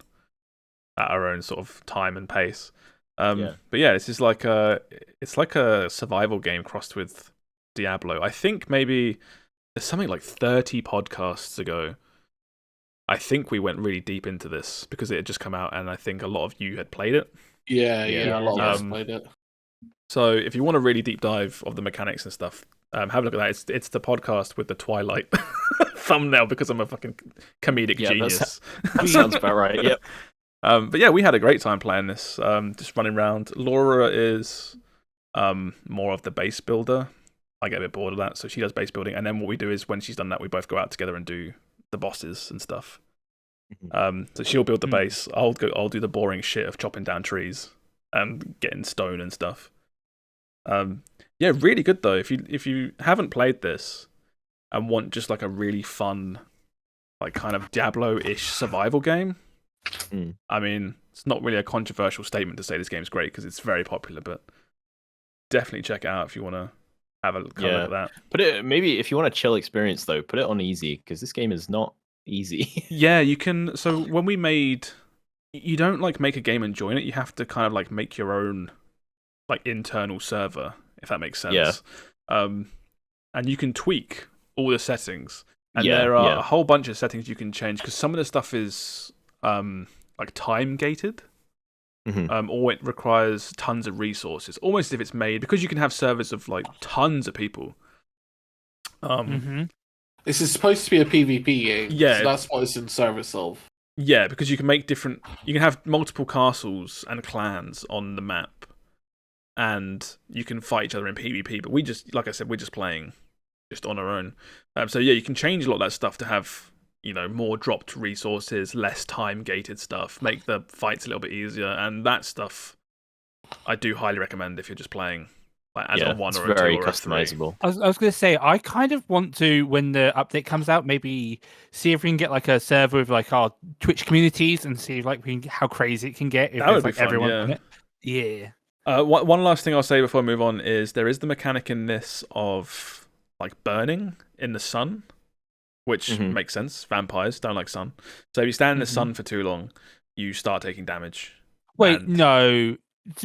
sort of time and pace. But yeah, it's just like it's like a survival game crossed with Diablo. I think maybe there's something like 30 podcasts ago. I think we went really deep into this because it had just come out, and I think a lot of you had played it. Yeah, a lot of us played it. So if you want a really deep dive of the mechanics and stuff, have a look at that. It's the podcast with the Twilight thumbnail because I'm a fucking comedic genius. That sounds about right. Yep. But yeah, we had a great time playing this, just running around. Laura is more of the base builder. I get a bit bored of that, so she does base building. And then what we do is when she's done that, we both go out together and do the bosses and stuff. So she'll build the base. I'll do the boring shit of chopping down trees and getting stone and stuff. Yeah, really good though. If you haven't played this and want just like a really fun, like kind of Diablo-ish survival game. I mean, it's not really a controversial statement to say this game's great because it's very popular, but definitely check it out if you want to have a look at that. Maybe if you want a chill experience though, put it on easy because this game is not easy. Yeah, you can. So when we made, you don't like make a game and join it. You have to kind of like make your own like internal server, if that makes sense. Yeah. And you can tweak all the settings, and there are a whole bunch of settings you can change because some of the stuff is like time gated, or it requires tons of resources, almost as if it's made because you can have servers of like tons of people. This is supposed to be a PvP game, yeah. So that's what it's in service of. Yeah, because you can make you can have multiple castles and clans on the map, and you can fight each other in PvP. But we just, like I said, we're just playing just on our own. So yeah, you can change a lot of that stuff to have, you know, more dropped resources, less time-gated stuff, make the fights a little bit easier, and that stuff I do highly recommend if you're just playing like as a 1 or a 2 very or customizable. I was going to say, I kind of want to, when the update comes out, maybe see if we can get like a server with like our Twitch communities and see like how crazy it can get if that would there's, be like, fun, everyone yeah. on it. Yeah. One last thing I'll say before I move on is there is the mechanic in this of like burning in the sun, which makes sense. Vampires don't like sun. So if you stand in the sun for too long, you start taking damage. Wait, no.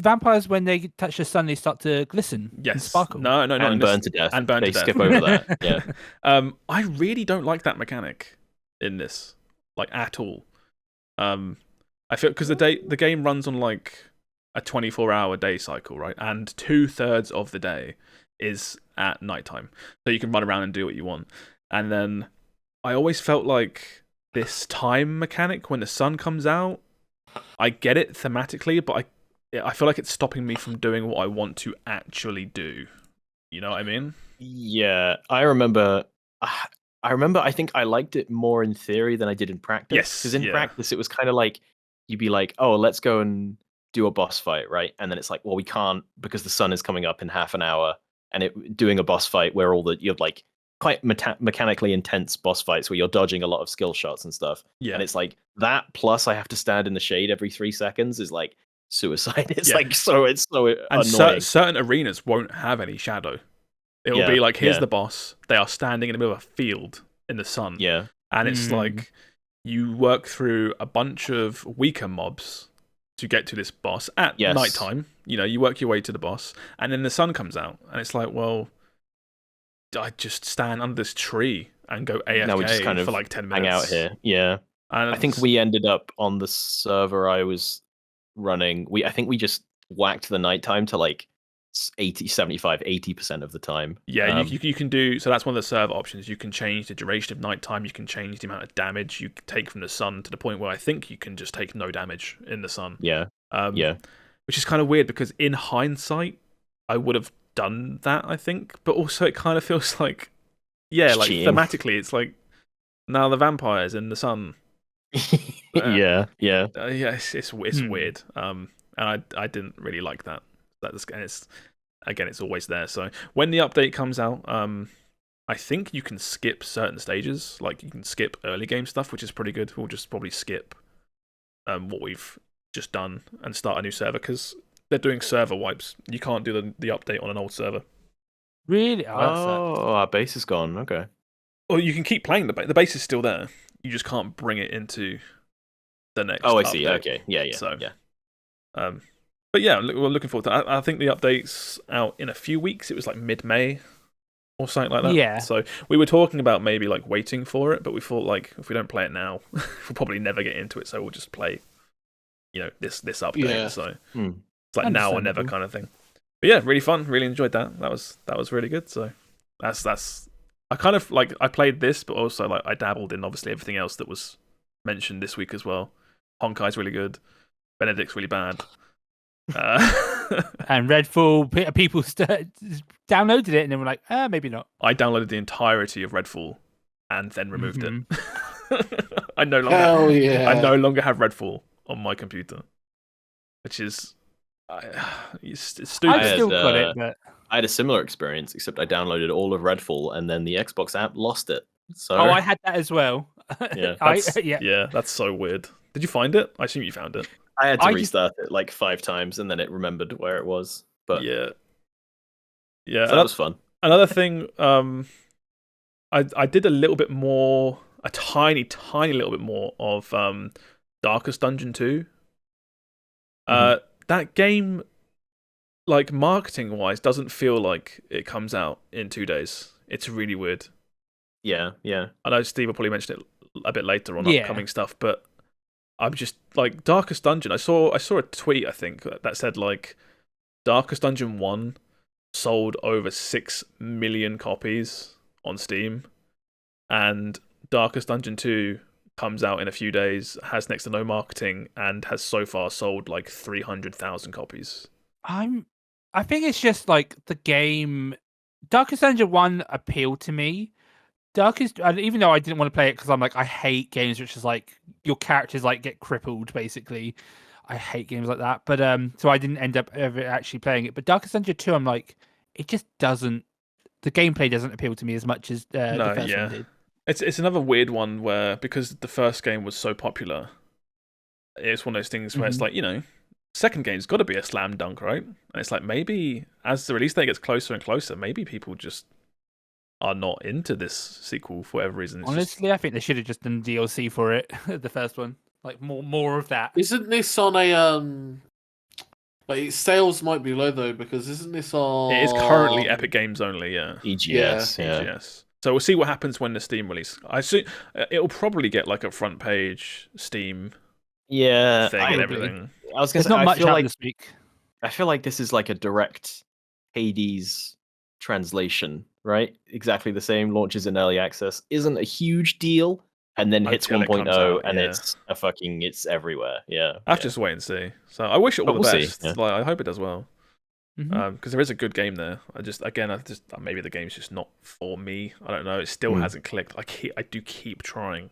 Vampires, when they touch the sun, they start to glisten and sparkle. No. And burn to death. And burn they to death. skip over that. Yeah. I really don't like that mechanic in this, like at all. I feel because the game runs on like a 24-hour day cycle, right? And 2/3 of the day is at nighttime, so you can run around and do what you want. And then I always felt like this time mechanic when the sun comes out, I get it thematically, but I feel like it's stopping me from doing what I want to actually do. You know what I mean? Yeah, I remember I remember. I think I liked it more in theory than I did in practice. Yes, because in yeah. practice it was kind of like you'd be like, "Oh, let's go and do a boss fight," right? And then it's like, "Well, we can't because the sun is coming up in half an hour." And doing a boss fight where you have like quite mechanically intense boss fights where you're dodging a lot of skill shots and stuff. Yeah. And it's like that plus I have to stand in the shade every 3 seconds is like suicide. It's Yeah. like it's so And annoying. certain arenas won't have any shadow. It will Yeah, be like, here's yeah. the boss. They are standing in the middle of a field in the sun. Yeah. And it's like you work through a bunch of weaker mobs to get to this boss at nighttime. You know, you work your way to the boss, and then the sun comes out, and it's like, well, I just stand under this tree and go AFK Now we just kind of for like 10 minutes. hang out here. Yeah. And I think we ended up on the server I was running. I think we just whacked the nighttime to like 80% of the time. Yeah, you can do, so that's one of the server options. You can change the duration of nighttime, you can change the amount of damage you can take from the sun to the point where I think you can just take no damage in the sun. Yeah. Which is kind of weird because in hindsight, I would have done that, I think, but also it kind of feels like, like cheating. thematically, it's like now the vampires in the sun. Yeah. It's weird. And I didn't really like that. It's always there. So when the update comes out, I think you can skip certain stages. Like you can skip early game stuff, which is pretty good. We'll just probably skip what we've just done and start a new server because they're doing server wipes. You can't do the update on an old server. Really? Our base is gone. Okay. Well, you can keep playing the base. The base is still there. You just can't bring it into the next. Oh, I update. see. Okay. Yeah. So, yeah. But yeah, we're looking forward to that. I think the update's out in a few weeks. It was like mid-May or something like that. Yeah. So we were talking about maybe like waiting for it, but we thought like if we don't play it now, we'll probably never get into it. So we'll just play, this update. Yeah. So it's like now or never kind of thing. But yeah, really fun. Really enjoyed that. That was really good. So that's. I kind of like I played this, but also like I dabbled in obviously everything else that was mentioned this week as well. Honkai's really good. Benedict's really bad. And Redfall, people downloaded it and then were like, maybe not. I downloaded the entirety of Redfall and then removed it. I no longer have Redfall on my computer, which is it's stupid. I've still got it, but I had a similar experience, except I downloaded all of Redfall and then the Xbox app lost it. So I had that as well. Yeah, that's so weird. Did you find it? I assume you found it. I had to restart it like 5 times, and then it remembered where it was. But yeah, so that was fun. Another thing, I did a little bit more, a tiny little bit more of Darkest Dungeon 2. That game, like marketing wise, doesn't feel like it comes out in 2 days. It's really weird. Yeah. I know Steve will probably mention it a bit later on upcoming stuff, but I'm just like Darkest Dungeon. I saw a tweet I think that said like Darkest Dungeon 1 sold over 6 million copies on Steam, and Darkest Dungeon 2 comes out in a few days, has next to no marketing, and has so far sold like 300,000 copies. I think it's just like the game. Darkest Dungeon 1 appealed to me. Even though I didn't want to play it because I'm like, I hate games which is like your characters like get crippled basically. I hate games like that. But so I didn't end up ever actually playing it. But Darkest Dungeon 2, I'm like, it just doesn't. The gameplay doesn't appeal to me as much as the first one did. It's another weird one where because the first game was so popular, it's one of those things where it's like, second game's got to be a slam dunk, right? And it's like maybe as the release date gets closer and closer, maybe people just are not into this sequel for whatever reason. Honestly, I think they should have just done DLC for it, the first one. Like more of that. Isn't this on a like sales might be low though, because isn't this on It is currently Epic Games only, EGS. EGS. So we'll see what happens when the Steam release. I see it'll probably get like a front page Steam thing and everything. I was going to say, not much out this week. I feel like this is like a direct Hades translation, right? Exactly the same, launches in early access, isn't a huge deal, and then hits 1.0 and it's everywhere. Yeah. I have to just wait and see. So I wish it all the best. See, yeah. Like, I hope it does well. because there is a good game there. Maybe the game's just not for me. I don't know. It still hasn't clicked. I do keep trying.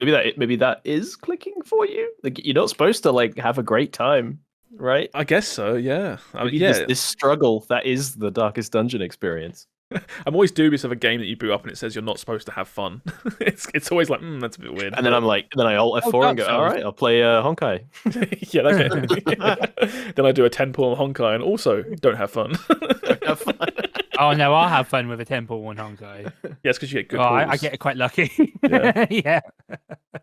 Maybe that is clicking for you. Like, you're not supposed to like have a great time, right? I guess so. Yeah. This struggle that is the Darkest Dungeon experience. I'm always dubious of a game that you boot up and it says you're not supposed to have fun. it's always like, that's a bit weird. And then I alt F4 and go, all right, I'll play Honkai. Yeah, okay. Then I do a 10-pull on Honkai and also don't have fun. Have fun. Oh no, I'll have fun with a temple one Honkai. Yeah, it's because you get good pulls. I get quite lucky. Yeah.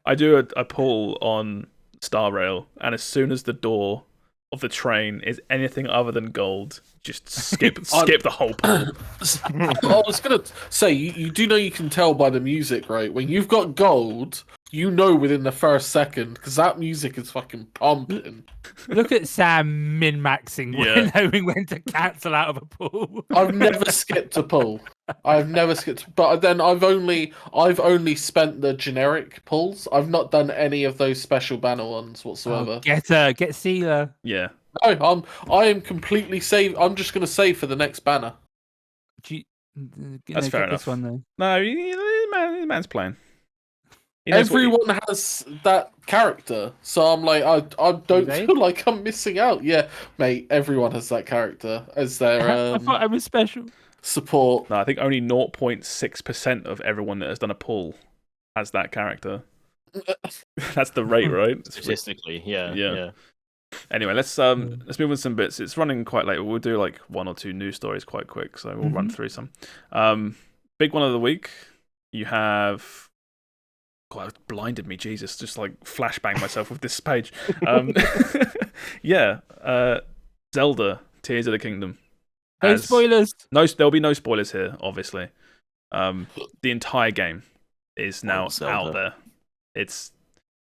I do a pull on Star Rail, and as soon as the door of the train is anything other than gold, just skip the whole pull. I was gonna say, you do know you can tell by the music, right? When you've got gold, you know within the first second, because that music is fucking pumping. Look at Sam min-maxing, knowing when to cancel out of a pool. I've never skipped a pull. But then I've only spent the generic pulls. I've not done any of those special banner ones whatsoever. Get Sealer. Yeah. No, I am completely safe. I'm just gonna save for the next banner. That's fair enough. This one, though. No, the man's playing. Everyone has that character, so I'm like, I don't feel like I'm missing out. Yeah, mate, everyone has that character as their I thought I was special. Support. No, I think only 0.6% of everyone that has done a pull has that character. That's the rate, right? Statistically, yeah. Anyway, let's move on some bits. It's running quite late. We'll do like one or two news stories quite quick, so we'll run through some. Big one of the week. You have. God, it blinded me, Jesus! Just like flashbang myself with this page. Zelda Tears of the Kingdom. No spoilers. No, there'll be no spoilers here. Obviously, the entire game is now out there. It's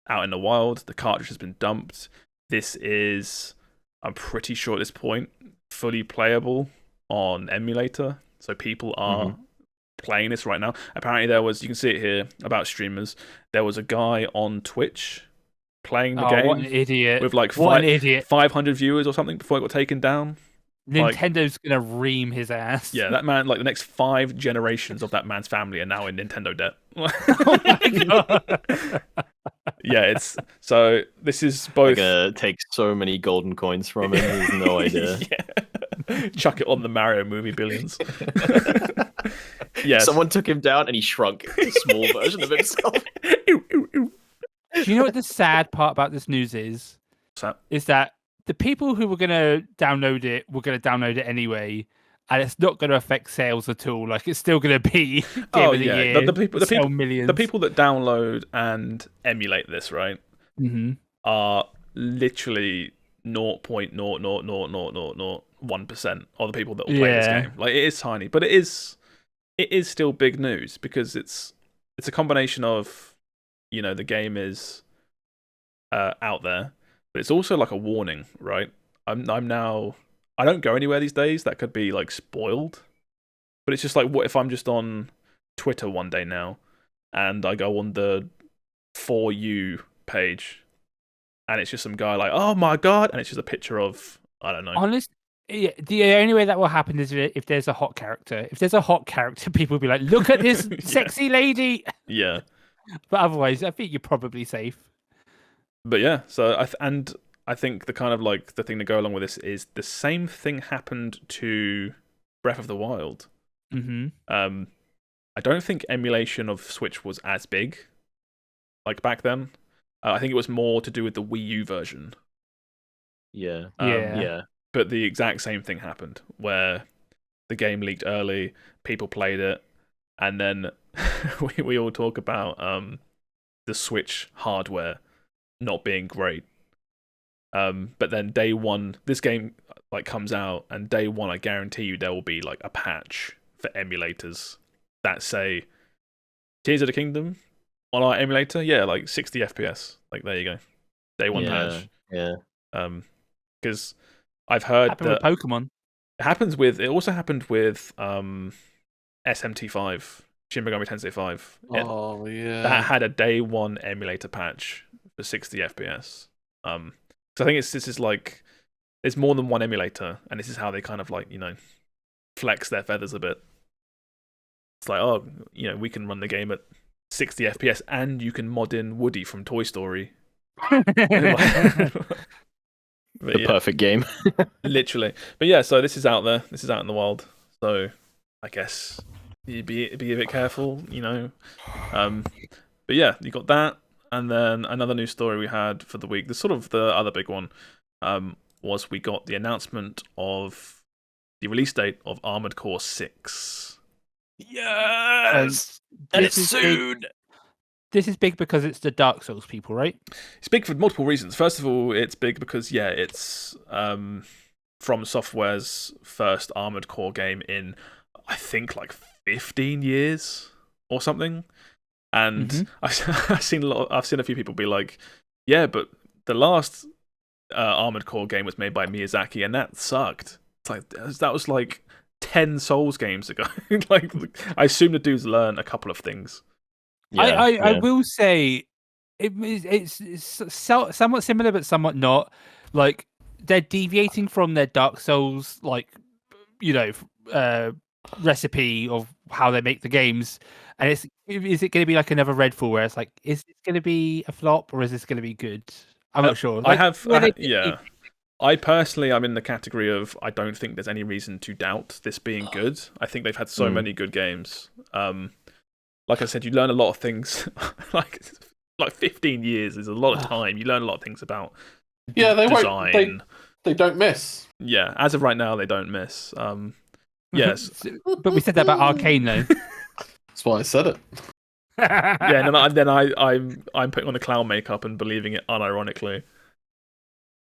out in the wild. The cartridge has been dumped. This is, I'm pretty sure at this point, fully playable on emulator. So people are playing this right now. Apparently you can see it here about streamers. There was a guy on Twitch playing the game. What an idiot. With like 500 viewers or something before it got taken down. Nintendo's going to ream his ass. Yeah, that man, like the next 5 generations of that man's family are now in Nintendo debt. Oh my God. Yeah, so this is both. Take so many golden coins from him. He has no idea. Chuck it on the Mario movie billions. Yeah, someone took him down and he shrunk a small version of himself. Do you know what the sad part about this news is? What's that? Is that the people who were going to download it were going to download it anyway, and it's not going to affect sales at all. Like, it's still going to be game of the year. The people, millions. The people that download and emulate this, right, are literally 0.00001% of the people that will play this game. Like, it is tiny, but it is still big news because it's a combination of, the game is out there, but it's also like a warning, right? I'm now. I don't go anywhere these days that could be like spoiled, but it's just like, what if I'm just on Twitter one day now and I go on the For You page and it's just some guy like, oh my God, and it's just a picture of, I don't know. Honestly, the only way that will happen is if there's a hot character. If there's a hot character, people will be like, look at this sexy lady. Yeah. But otherwise, I think you're probably safe. But yeah, so I think the kind of like the thing to go along with this is the same thing happened to Breath of the Wild. I don't think emulation of Switch was as big like back then. I think it was more to do with the Wii U version. Yeah. But the exact same thing happened where the game leaked early, people played it, and then we all talk about the Switch hardware not being great. But then day one, this game like comes out, and day one, I guarantee you there will be like a patch for emulators that say Tears of the Kingdom on our emulator, like 60 FPS. Like, there you go, day one patch. Yeah. Because I've heard that with Pokemon. It also happened with SMT5, Shin Megami Tensei 5. Oh yeah, that had a day one emulator patch for 60 FPS. So I think this is like there's more than one emulator, and this is how they kind of flex their feathers a bit. It's like, oh, we can run the game at 60 FPS, and you can mod in Woody from Toy Story. The perfect game. Literally. But yeah, so this is out there. This is out in the wild. So I guess you be a bit careful, But yeah, you got that. And then another news story we had for the week, the other big one, was we got the announcement of the release date of Armored Core 6. Yes! And it's soon! This is big because it's the Dark Souls people, right? It's big for multiple reasons. First of all, it's big because, it's From Software's first Armored Core game in, I think, 15 years or something. And I've seen a few people be like, yeah, but the last Armored Core game was made by Miyazaki, and that sucked. It's like that was 10 Souls games ago. I assume the dude's learned a couple of things. I will say it's somewhat similar, but somewhat not. They're deviating from their Dark Souls, recipe of how they make the games. And is it going to be like another Redfall, where it's like, is it going to be a flop or is this going to be good? I'm not sure. I personally, I'm in the category of I don't think there's any reason to doubt this being good. I think they've had so many good games. Like I said, you learn a lot of things. like 15 years is a lot of time. You learn a lot of things about design. They don't miss. Yeah, as of right now, they don't miss. Yes, but we said that about Arcane, though. That's why I said it. Yeah, and then I'm putting on the clown makeup and believing it unironically.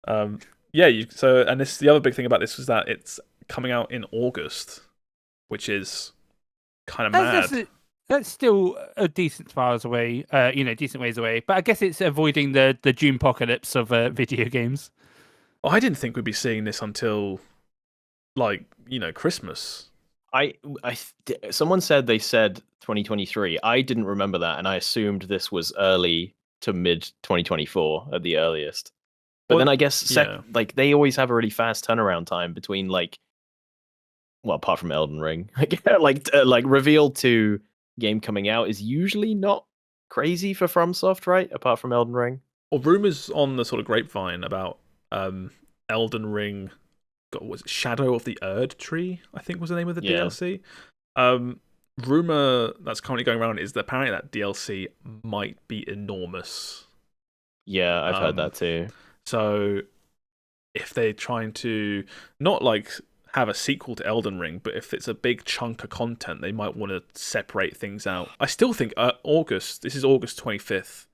And the other big thing about this was that it's coming out in August, which is kind of mad. That's still a decent ways away. But I guess it's avoiding the June apocalypse of video games. Well, I didn't think we'd be seeing this until Christmas. Someone said they said 2023. I didn't remember that, and I assumed this was early to mid 2024 at the earliest. But then I guess they always have a really fast turnaround time between apart from Elden Ring, reveal to game coming out is usually not crazy for FromSoft, right? Apart from Elden Ring. Or rumors on the sort of grapevine about Elden Ring. Was it Shadow of the Erd Tree? I think was the name of the DLC. Rumor that's currently going around is that apparently that DLC might be enormous. Yeah, I've heard that too. So if they're trying to not have a sequel to Elden Ring, but if it's a big chunk of content, they might want to separate things out. I still think this is August 25th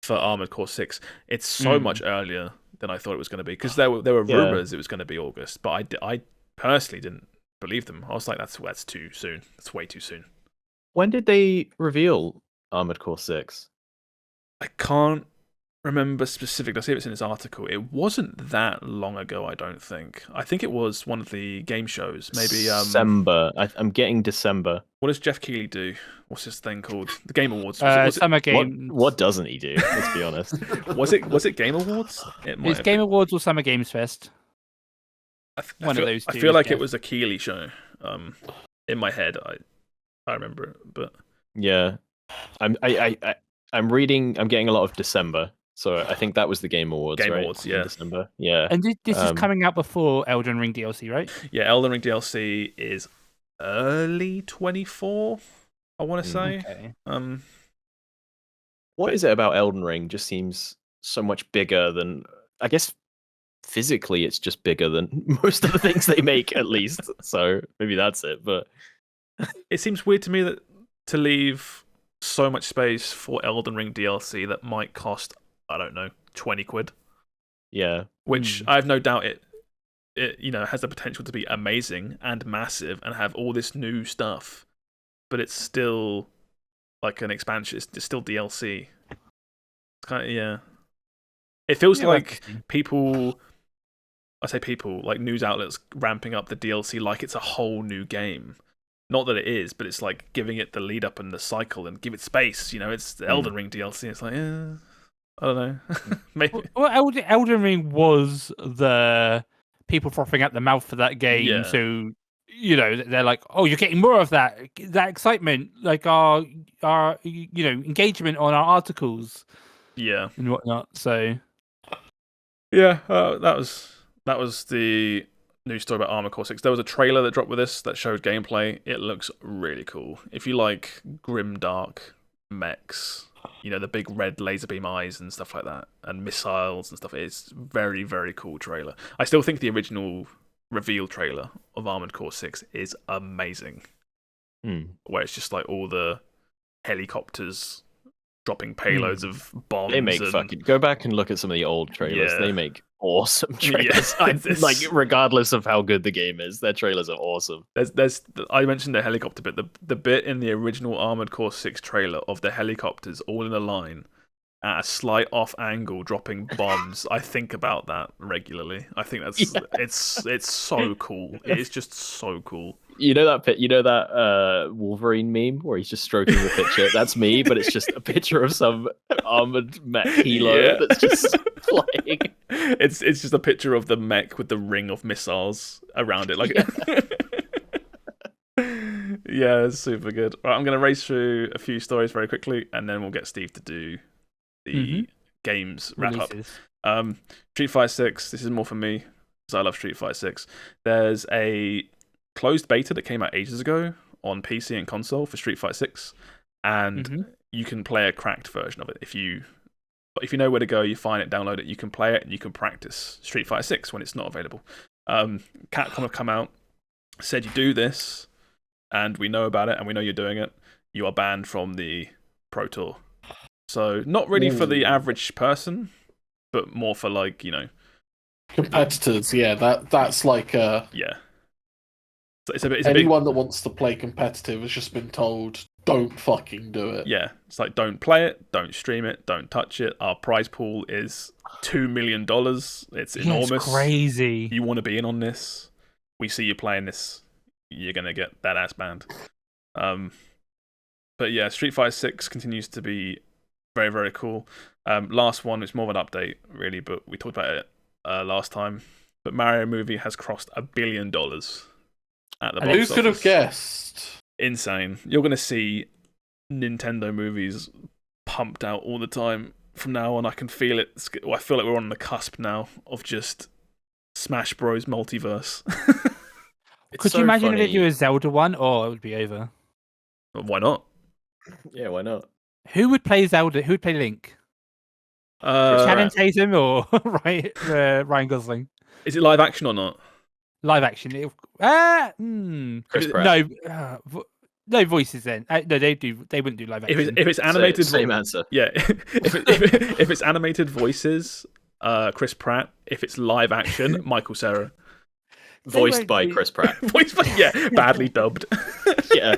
for Armored Core 6. It's so much earlier than I thought it was going to be, because there were rumors it was going to be August, but I personally didn't believe them. I was like, that's too soon. That's way too soon. When did they reveal Armored Core 6? I can't remember specifically. I see if it's in this article. It wasn't that long ago, I don't think. I think it was one of the game shows. Maybe December. I'm getting December. What does Jeff Keighley do? What's this thing called? The Game Awards. Summer Games. What doesn't he do? Let's be honest. Was it Game Awards? It's Game Awards or Summer Games Fest. One of those two. I feel like it was a Keighley show. In my head, I remember it, but yeah, I'm getting a lot of December. So I think that was the Game Awards, right? Awards, yeah. In December, yeah. And this is coming out before Elden Ring DLC, right? Yeah, Elden Ring DLC is early 24, I want to say. Okay. What is it about Elden Ring just seems so much bigger than... I guess physically it's just bigger than most of the things they make, at least. So maybe that's it, but... It seems weird to me that to leave so much space for Elden Ring DLC that might cost, I don't know, 20 quid. Yeah. Which I have no doubt it has the potential to be amazing and massive and have all this new stuff. But it's still like an expansion. It's still DLC. It's kind of, yeah. It feels like people, like news outlets ramping up the DLC like it's a whole new game. Not that it is, but it's like giving it the lead up and the cycle and give it space. It's the Elden Ring DLC. It's like, I don't know. Maybe. Well, Elden Ring was the people frothing at the mouth for that game. Yeah. So they're like, oh, you're getting more of that excitement, like our engagement on our articles, Yeah, and whatnot. So yeah, that was the news story about Armoured Core 6. There was a trailer that dropped with this that showed gameplay. It looks really cool. If you like grim dark mechs, the big red laser beam eyes and stuff like that, and missiles and stuff, it's very, very cool trailer. I still think the original reveal trailer of Armored Core 6 is amazing. Where it's just like all the helicopters dropping payloads of bombs. They make fucking... Go back and look at some of the old trailers. Yeah. They make awesome trailers. Like, regardless of how good the game is, their trailers are awesome. I mentioned the helicopter bit. The bit in the original Armored Core 6 trailer of the helicopters all in a line at a slight off angle dropping bombs. I think about that regularly. I think that's it's so cool. It is just so cool. You know that Wolverine meme where he's just stroking the picture? That's me, but it's just a picture of some armored mech helo that's just flying. It's just a picture of the mech with the ring of missiles around it. Yeah, it's super good. Right, I'm going to race through a few stories very quickly, and then we'll get Steve to do the games wrap up. Street Fighter 6, this is more for me, because I love Street Fighter 6. There's a closed beta that came out ages ago on PC and console for Street Fighter 6, and you can play a cracked version of it. If you know where to go, you find it, download it, you can play it, and you can practice Street Fighter 6 when it's not available. Capcom have come out, said you do this, and we know about it, and we know you're doing it, you are banned from the Pro Tour. So, not really for the average person, but more for, like, competitors. Yeah, that's like yeah. So it's anyone that wants to play competitive has just been told, don't fucking do it. Yeah, it's like, don't play it, don't stream it, don't touch it. Our prize pool is $2 million. It's enormous. It's crazy. You want to be in on this? We see you playing this, you're gonna get that ass banned. But yeah, Street Fighter 6 continues to be very, very cool. Last one is more of an update, really, but we talked about it last time. But Mario movie has crossed $1 billion at the box office. Who could have guessed? Insane. You're going to see Nintendo movies pumped out all the time from now on. I can feel it. I feel like we're on the cusp now of just Smash Bros. Multiverse. Could you imagine if they do a Zelda one, or it would be over? Why not? Yeah, why not? Who would play Zelda? Who would play Link? Channing Tatum or Ryan Gosling? Is it live action or not? Live action. Chris Pratt. No voices then. No, they wouldn't do live action. If it's animated, same answer. Yeah. if it's animated voices, Chris Pratt. If it's live action, Michael Cera. Voiced by Chris Pratt. Badly dubbed. Yeah.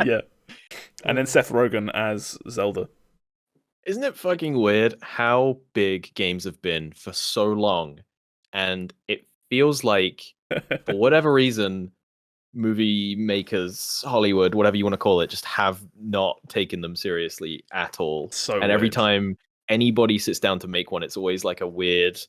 Yeah. And then Seth Rogen as Zelda. Isn't it fucking weird how big games have been for so long? And it feels like, for whatever reason, movie makers, Hollywood, whatever you want to call it, just have not taken them seriously at all. And every time anybody sits down to make one, it's always like a weird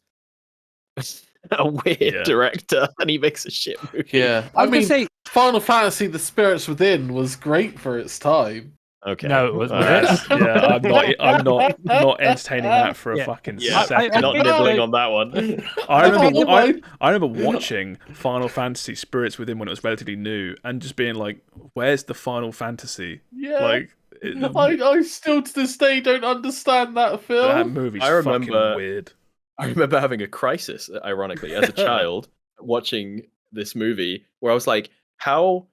director, and he makes a shit movie. Yeah, I mean, Final Fantasy: The Spirits Within was great for its time. Okay. No, it wasn't. Yeah, I'm not entertaining that for a fucking second. Not nibbling on that one. I remember watching Final Fantasy: Spirits Within when it was relatively new, and just being like, "Where's the Final Fantasy?" Yeah, I still to this day don't understand that film. That movie's fucking weird. I remember having a crisis, ironically, as a child, watching this movie where I was like, "How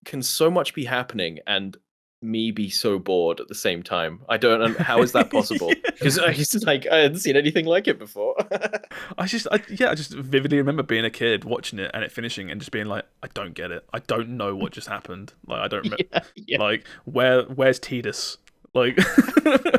can so much be happening and me be so bored at the same time? I don't. How is that possible?" Because I hadn't seen anything like it before. I just vividly remember being a kid watching it and it finishing and just being like, I don't get it. I don't know what just happened. Like, I don't remember. Like, where's Tidus? Like,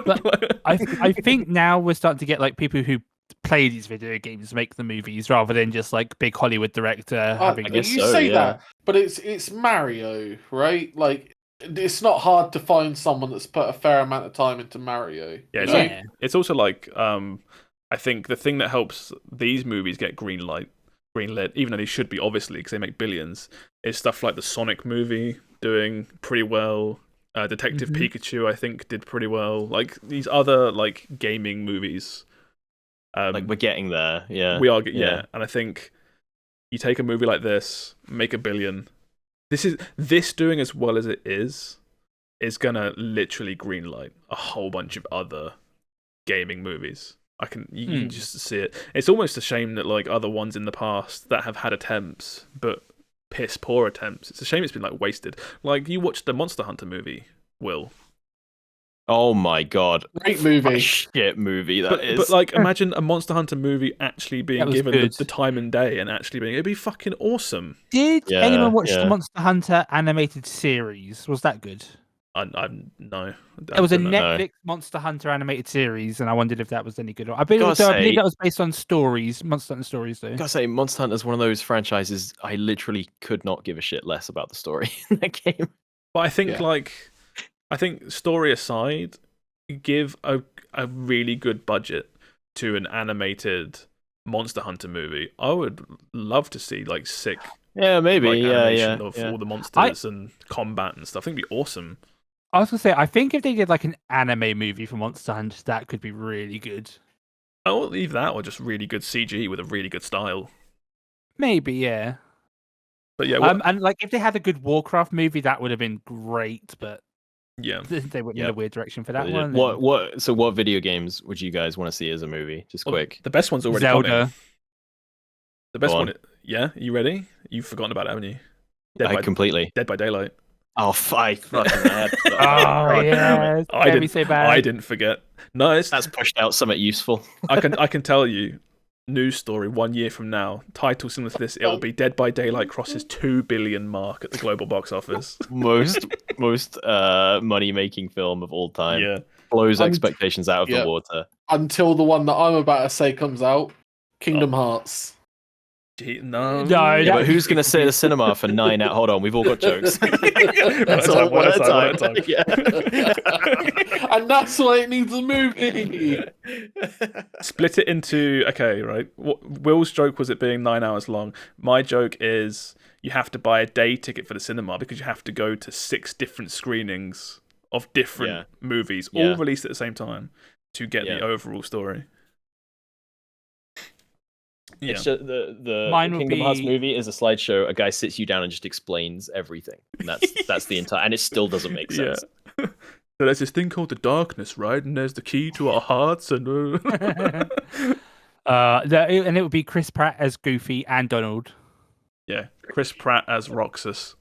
but I think now we're starting to get like people who play these video games make the movies rather than just like big Hollywood director having. I guess you say that, but it's Mario, right? Like, it's not hard to find someone that's put a fair amount of time into Mario. Yeah, it's also like I I think the thing that helps these movies get greenlit, even though they should be obviously because they make billions, is stuff like the Sonic movie doing pretty well. Detective Pikachu, I think, did pretty well. Like these other like gaming movies. Like we're getting there, yeah. We are, yeah. And I think you take a movie like this, make $1 billion. This doing as well as it is gonna literally greenlight a whole bunch of other gaming movies. You can just see it. It's almost a shame that like other ones in the past that have had attempts, but piss poor attempts. It's a shame it's been like wasted. Like you watched the Monster Hunter movie, Will. Oh my god. Great movie. What a shit movie that is. But like imagine a Monster Hunter movie actually being given the time and day and actually being it'd be fucking awesome. Did anyone watch the Monster Hunter animated series? Was that good? No. It was a Netflix Monster Hunter animated series, and I wondered if that was any good. I believe that was based on stories, Monster Hunter stories, though. I gotta say, Monster Hunter is one of those franchises I literally could not give a shit less about the story in that game. But I think, I think story aside, give a really good budget to an animated Monster Hunter movie. I would love to see like sick, maybe, animation of all the monsters and combat and stuff. I think it'd be awesome. I was gonna say, I think if they did like an anime movie for Monster Hunter, that could be really good. Or either that, or just really good CG with a really good style. Maybe, yeah. But yeah, and like if they had a good Warcraft movie, that would have been great. But yeah, they went in a weird direction for that one. What video games would you guys want to see as a movie? Just quick. The best one's already Zelda. coming. The best one. Yeah, you ready? You've forgotten about it, haven't you? Completely. Dead by Daylight. Oh, I fucking had. Oh yeah, I didn't forget. No, that's pushed out something useful. I can tell you. News story 1 year from now. Title similar to this. It will be Dead by Daylight crosses 2 billion mark at the global box office. most money making film of all time. Yeah, blows expectations out of the water. Until the one that I'm about to say comes out, Kingdom Hearts. No. But who's going to sit at the cinema for 9 hours? Hold on, we've all got jokes. That's all one at a time. Yeah. And that's why it needs a movie. Split it into, right? Will's joke was it being 9 hours long. My joke is you have to buy a day ticket for the cinema because you have to go to 6 different screenings of different movies, all released at the same time, to get the overall story. Yeah. It's just the Kingdom Hearts movie is a slideshow. A guy sits you down and just explains everything. And that's the entire, and it still doesn't make sense. Yeah. So there's this thing called the darkness, right? And there's the key to our hearts, and and it would be Chris Pratt as Goofy and Donald. Yeah, Chris Pratt as Roxas,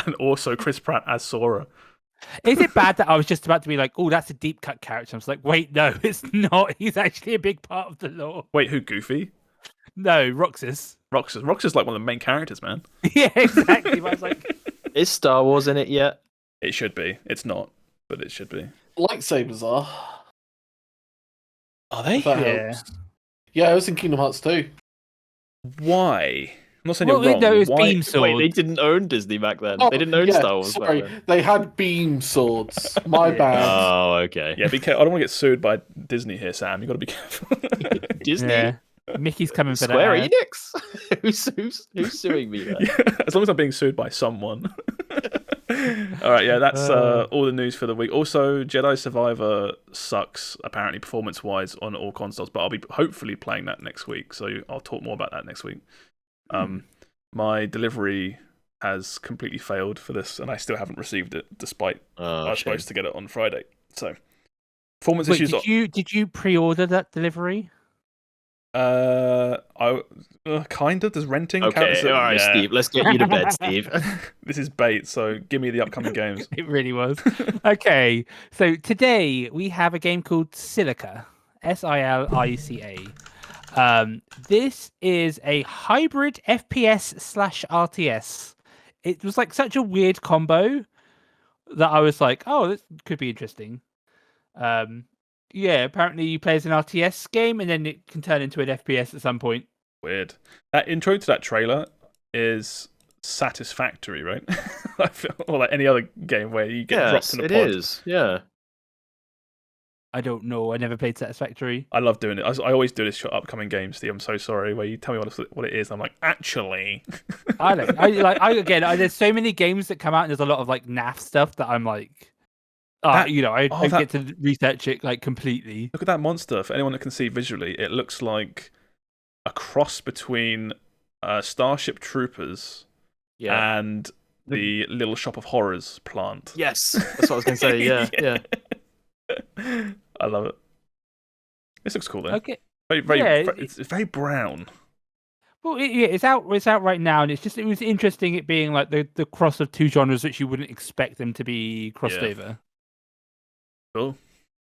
and also Chris Pratt as Sora. Is it bad that I was just about to be like, oh, that's a deep cut character? I was like, wait, no, it's not. He's actually a big part of the lore. Wait, who? Goofy? No, Roxas. Roxas is like one of the main characters, man. Yeah, exactly. But I was like, is Star Wars in it yet? It should be. It's not, but it should be. Lightsabers are. Are they? Yeah, it was in Kingdom Hearts 2. Why? I'm not saying you're wrong. No, it was beam swords. Wait, they didn't own Disney back then. They didn't own Star Wars. Sorry, back then. They had beam swords. My bad. Oh, okay. Yeah, be careful. I don't want to get sued by Disney here, Sam. You got to be careful. Disney. Yeah. Mickey's coming for Square that. Enix. Who's suing me? There? Yeah, as long as I'm being sued by someone. All right, yeah, that's all the news for the week. Also, Jedi Survivor sucks apparently performance-wise on all consoles, but I'll be hopefully playing that next week, so I'll talk more about that next week. My delivery has completely failed for this, and I still haven't received it, despite I was supposed to get it on Friday. So, performance issues. Did you pre-order that delivery? I kind of. Does renting count? Okay, all right, Steve. Let's get you to bed, Steve. This is bait, so give me the upcoming games. It really was. Okay, so today we have a game called Silica. Silica. This is a hybrid FPS/RTS. It was like such a weird combo that I was like, oh, this could be interesting. Yeah, apparently you play as an RTS game and then it can turn into an FPS at some point. Weird. That intro to that trailer is satisfactory, right? I feel, or like any other game where you get dropped in a pod. It is, yeah. I don't know. I never played Satisfactory. I love doing it. I always do this for upcoming games, Steve. I'm so sorry. Where you tell me what it is, I'm like, actually. I don't. There's so many games that come out, and there's a lot of like naff stuff that I'm like, I get to research it like completely. Look at that monster. For anyone that can see visually, it looks like a cross between Starship Troopers and the Little Shop of Horrors plant. Yes, that's what I was going to say. Yeah. I love it. This looks cool though. Okay. It's very brown. Well, it's out. It's out right now, and it was interesting. It being like the cross of two genres, which you wouldn't expect them to be crossed over. Cool.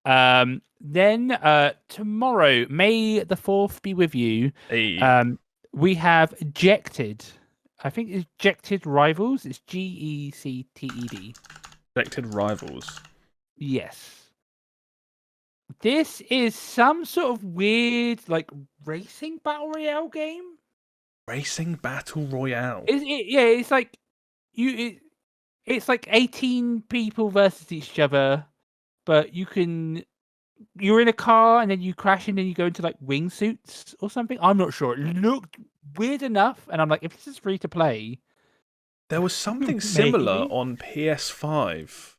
Then tomorrow, May the 4th be with you. Hey. We have Ejected. I think it's Ejected Rivals. It's Gected. Ejected Rivals. Yes. This is some sort of weird, like, racing battle royale game. Racing battle royale. It's like it's like 18 people versus each other, but you're in a car and then you crash and then you go into like wingsuits or something. I'm not sure. It looked weird enough, and I'm like, if this is free to play, there was something similar on PS5.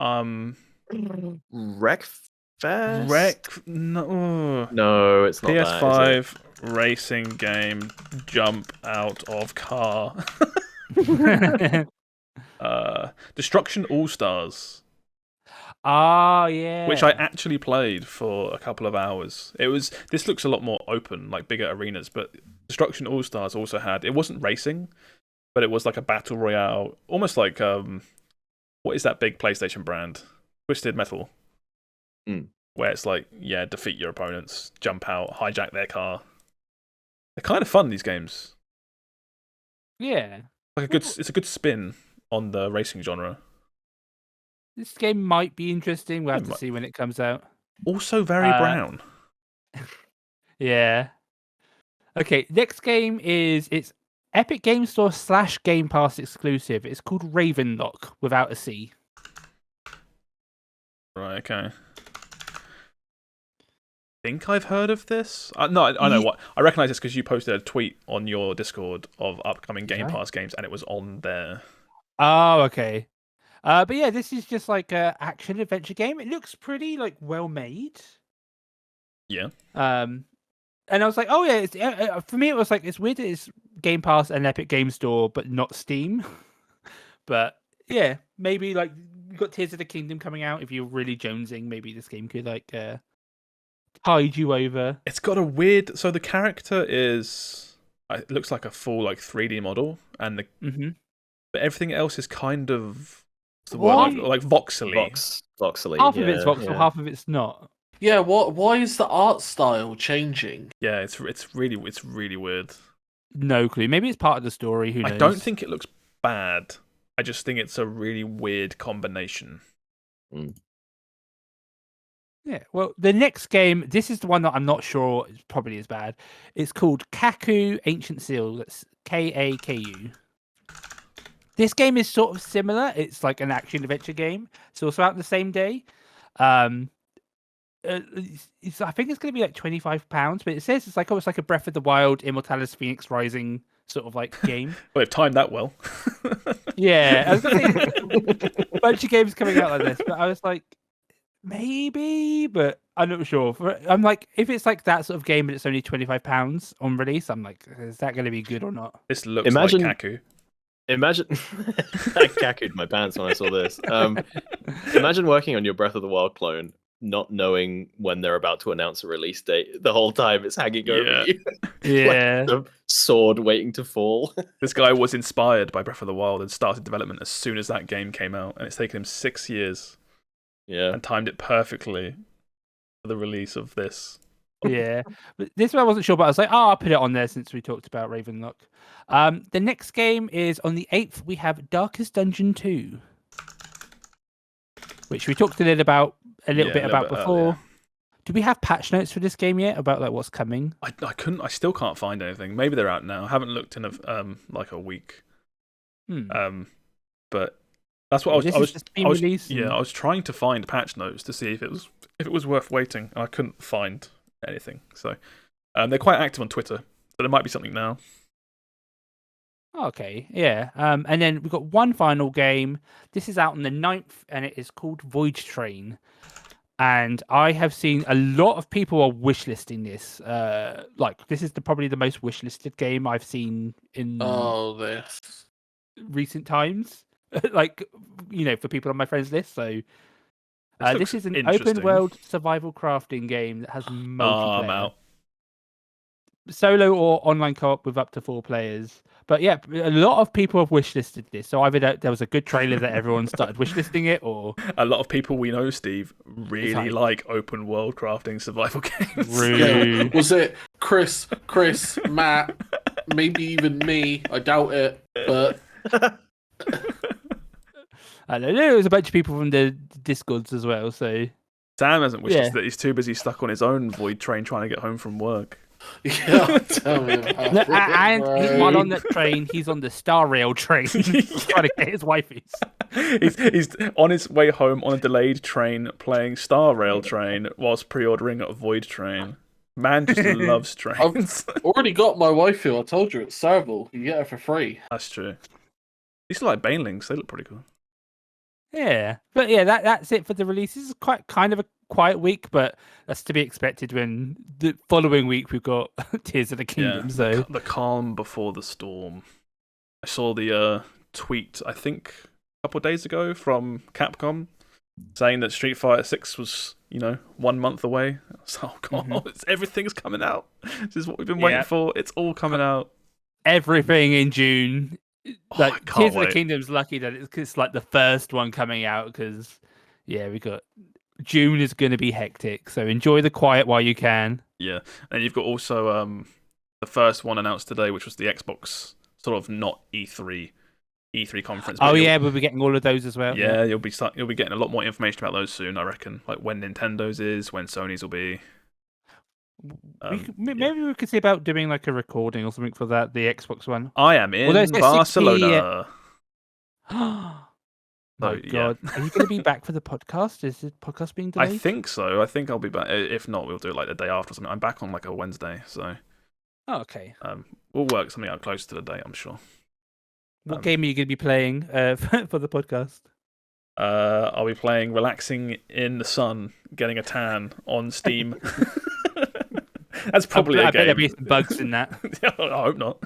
Wreckfest? No, it's not PS5 racing game, jump out of car. Destruction All-Stars. Oh, yeah. Which I actually played for a couple of hours. This looks a lot more open, like bigger arenas, but Destruction All-Stars also it wasn't racing, but it was like a battle royale, almost like, what is that big PlayStation brand? Twisted Metal. Where it's like, defeat your opponents, jump out, hijack their car. They're kind of fun, these games. Yeah. It's a good spin on the racing genre. This game might be interesting. We'll have to see when it comes out. Also very brown. Yeah. Okay, next game it's Epic Game Store / Game Pass exclusive. It's called Ravenlock without a C. Right, okay. I think I've heard of this. No, I know what. I recognise this because you posted a tweet on your Discord of upcoming Game Pass games, and it was on there. Oh, okay. But yeah, this is just like a action adventure game. It looks pretty like well made. Yeah. And I was like, oh yeah. For me, it was like it's weird that it's Game Pass and Epic Game Store, but not Steam. But yeah, maybe like you got Tears of the Kingdom coming out. If you're really jonesing, maybe this game could like tide you over. It's got a weird. So the character it looks like a full like 3D model, and but everything else is kind of like voxely. Voxely. Half of it's voxel, half of it's not. Yeah, why is the art style changing? Yeah, it's really weird. No clue. Maybe it's part of the story. Who knows? I don't think it looks bad. I just think it's a really weird combination. Yeah, well, the next game, this is the one that I'm not sure is probably as bad. It's called Kaku Ancient Seal. That's Kaku. This game is sort of similar. It's like an action adventure game. It's also out the same day. I think it's going to be like £25, but it says it's like almost like a Breath of the Wild, Immortalis Phoenix Rising sort of like game. Well, they've timed that well. Yeah, I was going to say a bunch of games coming out like this, but I was like, maybe, but I'm not sure. I'm like, if it's like that sort of game and it's only £25 on release, I'm like, is that going to be good or not? This looks like Kaku. Imagine I cackooed my pants when I saw this. Imagine working on your Breath of the Wild clone, not knowing when they're about to announce a release date. The whole time it's hanging over you. Yeah. Like a sword waiting to fall. This guy was inspired by Breath of the Wild and started development as soon as that game came out, and it's taken him 6 years. Yeah. And timed it perfectly for the release of this. Yeah, but this one I wasn't sure, but I was like, I'll put it on there since we talked about Ravenlock. The next game is on the 8th. We have Darkest Dungeon 2, which we talked a little bit about before. Earlier. Do we have patch notes for this game yet about like what's coming? I still can't find anything. Maybe they're out now. I haven't looked in like a week. But that's what I was. I was trying to find patch notes to see if it was if it was worth waiting. I couldn't find anything. So they're quite active on Twitter, so there might be something now. Okay, yeah. And then we've got one final game. This is out on the 9th, and it is called Void Train. And I have seen a lot of people are wishlisting this. This is probably the most wishlisted game I've seen in this recent times. For people on my friends list. So this is an open world survival crafting game that has multiplayer. I'm out. Solo or online co-op with up to 4 players. But yeah, a lot of people have wishlisted this. So either there was a good trailer that everyone started wishlisting it, or a lot of people we know, Steve, really like open world crafting survival games. Rude. Was it Chris, Matt, maybe even me? I doubt it, but I don't know. It was a bunch of people from the Discords as well. So Sam hasn't wished that he's too busy stuck on his own Void Train trying to get home from work. Yeah, tell me about it, and bro. while on that train, he's on the Star Rail train trying to get his wifeys. He's on his way home on a delayed train playing Star Rail Train whilst pre-ordering a Void Train. Man just loves trains. I've already got my waifu. I told you it's servable. You get her for free. That's true. These are like banelings. They look pretty cool. Yeah, but yeah, that's it for the releases. Quite kind of a quiet week, but that's to be expected when the following week we've got Tears of the Kingdom. Yeah, so the calm before the storm. I saw the tweet, I think, a couple of days ago from Capcom saying that Street Fighter 6 was, 1 month away. So, everything's coming out. This is what we've been waiting for. It's all coming out. Everything in June. Like Tears of the wait. Kingdom's lucky that it's like the first one coming out because, we got June is going to be hectic. So enjoy the quiet while you can. Yeah, and you've got also the first one announced today, which was the Xbox sort of not E3 conference. Oh yeah, we'll be getting all of those as well. Yeah, you'll be getting a lot more information about those soon, I reckon. Like when Nintendo's is, when Sony's will be. Maybe we could see about doing like a recording or something for that, the Xbox one. I am in Barcelona. My God. Are you going to be back for the podcast? Is the podcast being delayed? I think so. I think I'll be back. If not, we'll do it like the day after or something. I'm back on like a Wednesday, so. Oh, okay. We'll work something out close to the date, I'm sure. What game are you going to be playing for the podcast? I'll be playing Relaxing in the Sun, getting a tan on Steam. That's probably a game. I bet there'll be some bugs in that. I hope not.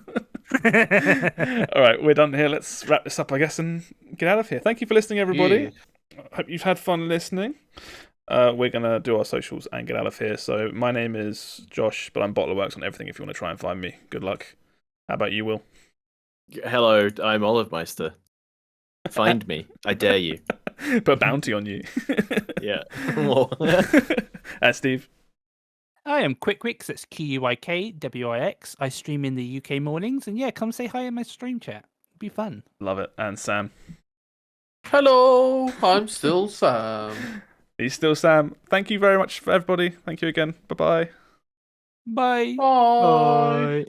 All right, we're done here. Let's wrap this up, I guess, and get out of here. Thank you for listening, everybody. Hope you've had fun listening. We're going to do our socials and get out of here. So my name is Josh, but I'm BottlerWorks on everything if you want to try and find me. Good luck. How about you, Will? Hello, I'm Olivemeister. Find me. I dare you. Put a bounty on you. Yeah. Steve? I am Quikwix. That's Quikwix. I stream in the UK mornings. And come say hi in my stream chat. It'd be fun. Love it. And Sam? Hello, I'm still Sam. He's still Sam. Thank you very much for everybody. Thank you again. Bye-bye. Bye. Bye. Bye.